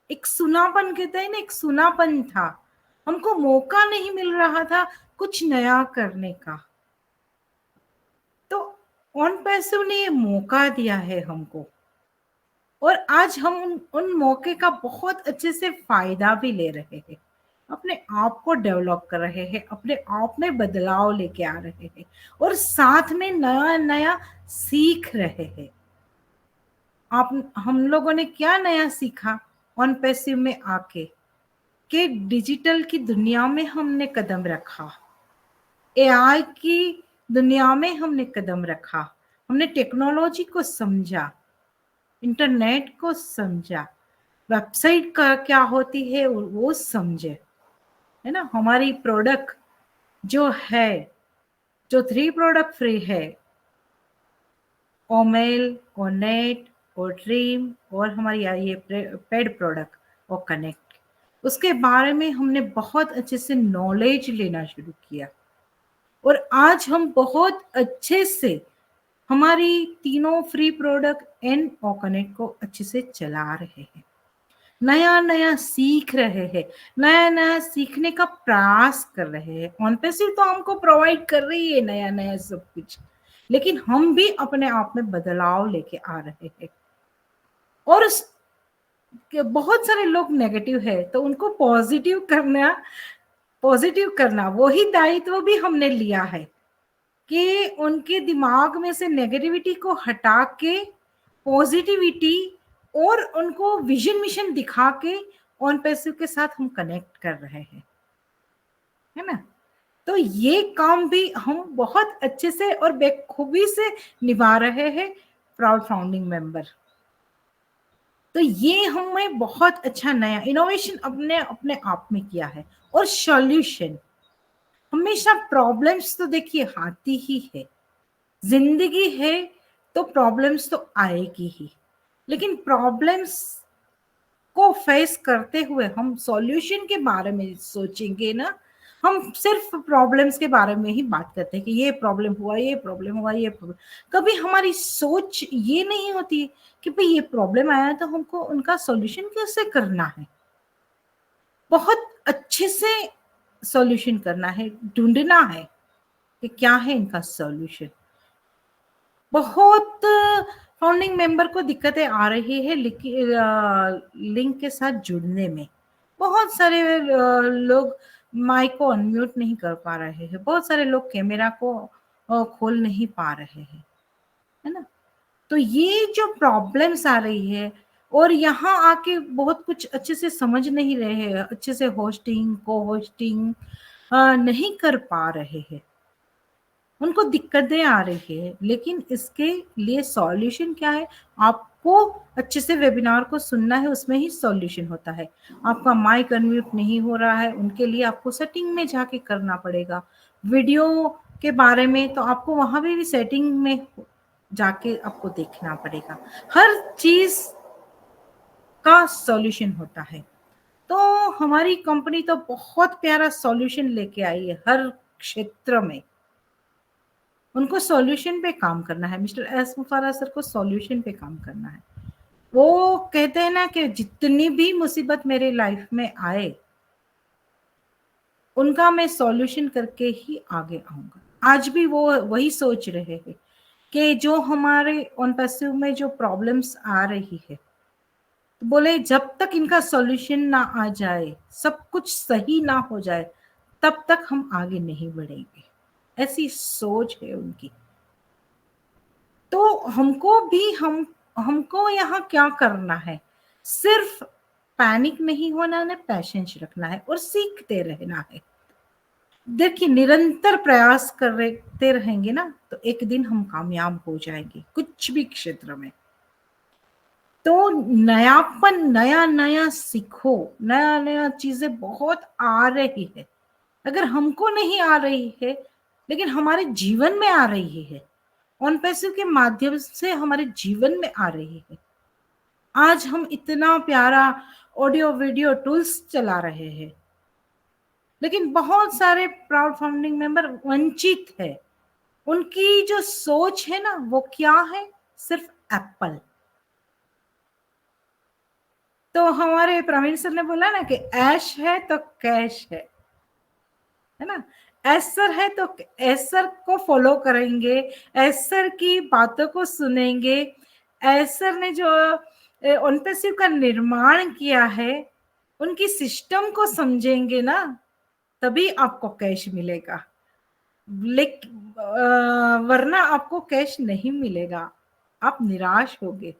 एक सुनापन कहते हैं ना, एक सुनापन था, हमको मौका नहीं मिल रहा था कुछ नया करने का। तो ऑन पैसिव ने ये मौका दिया है हमको, और आज हम उन मौके का बहुत अच्छे से फायदा भी ले रहे हैं, अपने आप को डेवलप कर रहे हैं, अपने आप में बदलाव लेके आ रहे हैं और साथ में नया नया सीख रहे हैं। आप हम लोगों ने क्या नया सीखा ऑन पैसिव में आके, कि डिजिटल की दुनिया में हमने कदम रखा, एआई की दुनिया में हमने कदम रखा, हमने टेक्नोलॉजी को समझा, इंटरनेट को समझा, वेबसाइट का क्या होती है वो समझे, है ना। हमारी प्रोडक्ट जो है, जो 3 प्रोडक्ट फ्री है, ओमेल, ओनेट और ड्रीम, और हमारी ये पेड प्रोडक्ट और कनेक्ट, उसके बारे में हमने बहुत अच्छे से नॉलेज लेना शुरू किया। और आज हम बहुत अच्छे से हमारी तीनों फ्री प्रोडक्ट एंड और कनेक्ट को अच्छे से चला रहे हैं, नया नया सीख रहे हैं, नया नया सीखने का प्रयास कर रहे हैं। ऑन पैसिव तो हमको प्रोवाइड कर रही है नया नया सब कुछ, लेकिन हम भी अपने आप में बदलाव लेके आ रहे हैं। और कि बहुत सारे लोग नेगेटिव है, तो उनको पॉजिटिव करना वही दायित्व भी हमने लिया है कि उनके दिमाग में से नेगेटिविटी को हटा के पॉजिटिविटी और उनको विजन मिशन दिखा के ऑन पैसिव के साथ हम कनेक्ट कर रहे हैं, है ना। तो ये काम भी हम बहुत अच्छे से और बेखूबी से निभा रहे हैं प्राउड फाउंडिंग मेंबर। तो ये हमें बहुत अच्छा नया इनोवेशन अपने अपने आप में किया है। और सॉल्यूशन, हमेशा प्रॉब्लम्स तो देखिए आती ही है, जिंदगी है तो प्रॉब्लम्स तो आएगी ही, लेकिन प्रॉब्लम्स को फेस करते हुए हम सॉल्यूशन के बारे में सोचेंगे ना। हम सिर्फ प्रॉब्लम्स के बारे में ही बात करते हैं कि ये प्रॉब्लम हुआ, ये प्रॉब्लम हुआ, ये प्रॉब्लम, कभी हमारी सोच ये नहीं होती कि भाई ये प्रॉब्लम आया तो हमको उनका सॉल्यूशन कैसे करना है। बहुत अच्छे से सॉल्यूशन करना है, ढूंढना है कि क्या है इनका सॉल्यूशन। बहुत फाउंडिंग मेंबर को दिक्कतें आ रही है लिंक के साथ जुड़ने में। बहुत सारे लोग माइक को अनम्यूट नहीं कर पा रहे हैं, बहुत सारे लोग कैमरा को खोल नहीं पा रहे हैं, है ना। तो ये जो प्रॉब्लम्स आ रही है और यहाँ आके बहुत कुछ अच्छे से समझ नहीं रहे हैं, अच्छे से होस्टिंग को होस्टिंग नहीं कर पा रहे हैं, उनको दिक्कतें आ रही है। लेकिन इसके लिए सॉल्यूशन क्या है, आपको अच्छे से वेबिनार को सुनना है, उसमें ही सॉल्यूशन होता है। आपका माइक अनम्यूट नहीं हो रहा है, उनके लिए आपको सेटिंग में जाके करना पड़ेगा। वीडियो के बारे में तो आपको वहां भी सेटिंग में जाके आपको देखना पड़ेगा। हर चीज का सॉल्यूशन होता है। तो हमारी कंपनी तो बहुत प्यारा सॉल्यूशन लेके आई है हर क्षेत्र में। उनको सॉल्यूशन पे काम करना है, मिस्टर एस मुफारा सर को सॉल्यूशन पे काम करना है। वो कहते हैं ना कि जितनी भी मुसीबत मेरे लाइफ में आए उनका मैं सॉल्यूशन करके ही आगे आऊंगा। आज भी वो वही सोच रहे हैं कि जो हमारे ऑन पैसिव में जो प्रॉब्लम्स आ रही है, तो बोले जब तक इनका सॉल्यूशन ना आ जाए, सब कुछ सही ना हो जाए, तब तक हम आगे नहीं बढ़ेंगे। ऐसी सोच है उनकी। तो हमको यहाँ क्या करना है, सिर्फ पैनिक नहीं होना है, पैशेंस रखना है और सीखते रहना है। देखिए निरंतर प्रयास करते रहेंगे ना तो एक दिन हम कामयाब हो जाएंगे कुछ भी क्षेत्र में। तो नयापन, नया नया सीखो, नया नया चीजें बहुत आ रही है। अगर हमको नहीं आ रही है लेकिन हमारे जीवन में आ रही है, ऑन पैसिव के माध्यम से हमारे जीवन में आ रही है। आज हम इतना प्यारा ऑडियो वीडियो टूल्स चला रहे हैं, लेकिन बहुत सारे प्राउड फाउंडिंग मेंबर वंचित है। उनकी जो सोच है ना वो क्या है, सिर्फ एप्पल। तो हमारे प्रवीण सर ने बोला ना कि ऐश है तो कैश है ना। एसर है तो एसर को फॉलो करेंगे, एसर की बातों को सुनेंगे, एसर ने जो ऑन पैसिव का निर्माण किया है उनकी सिस्टम को समझेंगे ना, तभी आपको कैश मिलेगा। वरना आपको कैश नहीं मिलेगा, आप निराश होगे।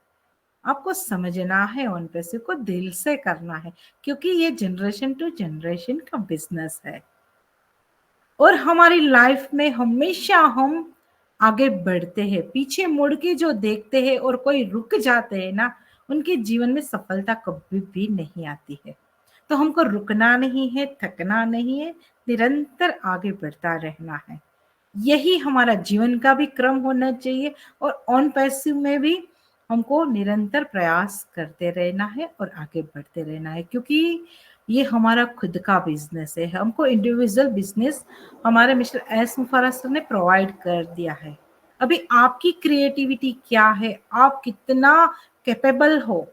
आपको समझना है, ऑन पैसिव को दिल से करना है, क्योंकि ये जनरेशन टू जनरेशन का बिजनेस है। और हमारी लाइफ में हमेशा हम आगे बढ़ते हैं, पीछे मुड़ के जो देखते हैं और कोई रुक जाते हैं ना, उनके जीवन में सफलता कभी भी नहीं आती है। तो हमको रुकना नहीं है, थकना नहीं है, निरंतर आगे बढ़ता रहना है। यही हमारा जीवन का भी क्रम होना चाहिए और ऑन पैसिव में भी हमको निरंतर प्रयास करते रहना है और आगे बढ़ते रहना है, क्योंकि ये हमारा खुद का बिजनेस है। हमको इंडिविजुअल बिजनेस हमारे मिस्टर एस मुफारा सर ने प्रोवाइड कर दिया है। अभी आपकी क्रिएटिविटी क्या है, आप कितना कैपेबल हो,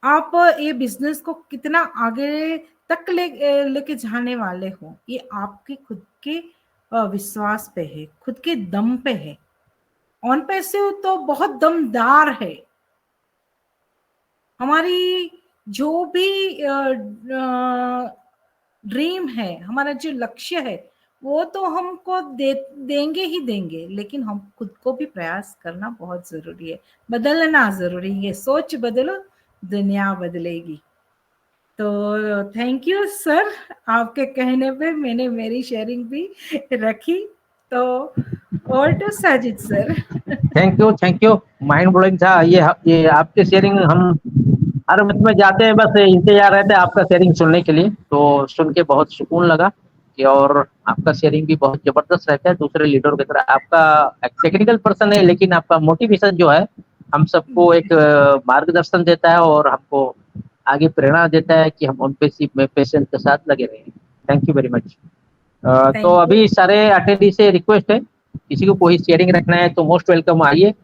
आप ये बिजनेस को कितना आगे तक लेके जाने वाले हो, ये आपके खुद के विश्वास पे है, खुद के दम पे है। ऑन पैसिव तो बहुत दमदार है, हमारी जो भी ड्रीम है, हमारा जो लक्ष्य है, वो तो हमको देंगे ही देंगे, लेकिन हम खुद को भी प्रयास करना बहुत जरूरी है, बदलना जरूरी है। सोच बदलो, दुनिया बदलेगी। तो थैंक यू सर, आपके कहने पे मैंने मेरी शेयरिंग भी रखी। तो over to Sajid sir. Thank you, mind blowing था ये आपके शेयरिंग। हम हर मत में जाते हैं, बस इंतजार रहता है आपका शेयरिंग सुनने के लिए। तो सुन के बहुत सुकून लगा कि, और आपका शेयरिंग भी बहुत जबरदस्त रहता है दूसरे लीडर की तरह। आपका टेक्निकल पर्सन है, लेकिन आपका मोटिवेशन जो है हम सबको एक मार्गदर्शन देता है और हमको आगे प्रेरणा देता है कि हम उन पे पेशेंस के साथ लगे रहें। Thank you very much. तो अभी सारे अटेंडी से रिक्वेस्ट है, किसी को कोई शेयरिंग रखना है तो मोस्ट वेलकम, आइए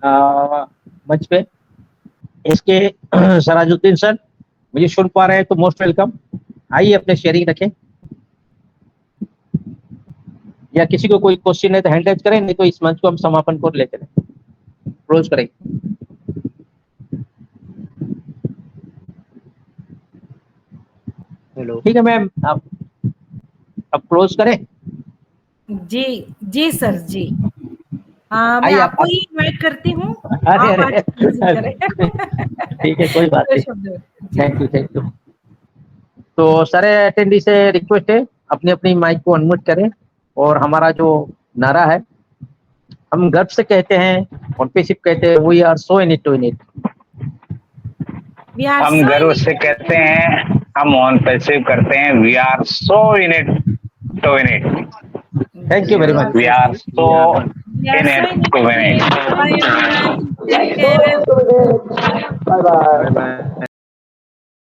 मंच पे। इसके सराजुद्दीन सर मुझे सुन पा रहे हैं तो मोस्ट वेलकम, आइए अपने शेयरिंग रखें। या किसी को कोई क्वेश्चन है तो हैंड रेज करें, नहीं तो इस मंच को हम समापन पर ले चलें, क्लोज करें। हेलो, ठीक है मैम, आप अब क्लोज करें। जी सर जी। मैं आइए आपको ही इनवाइट करती हूँ। अरे ठीक है, कोई बात नहीं। Thank you. तो सारे अटेंडी से रिक्वेस्ट है, अपनी अपनी माइक को अनम्यूट करें। और हमारा जो नारा है, हम गर्व से कहते हैं और पे सिर्फ कहते हैं, we are so in it to in it. हम गर्व से कहते हैं, हम ऑन पैसिव करते हैं, we are so in it to in it. Thank you very much. We are so in it to in it. Bye bye.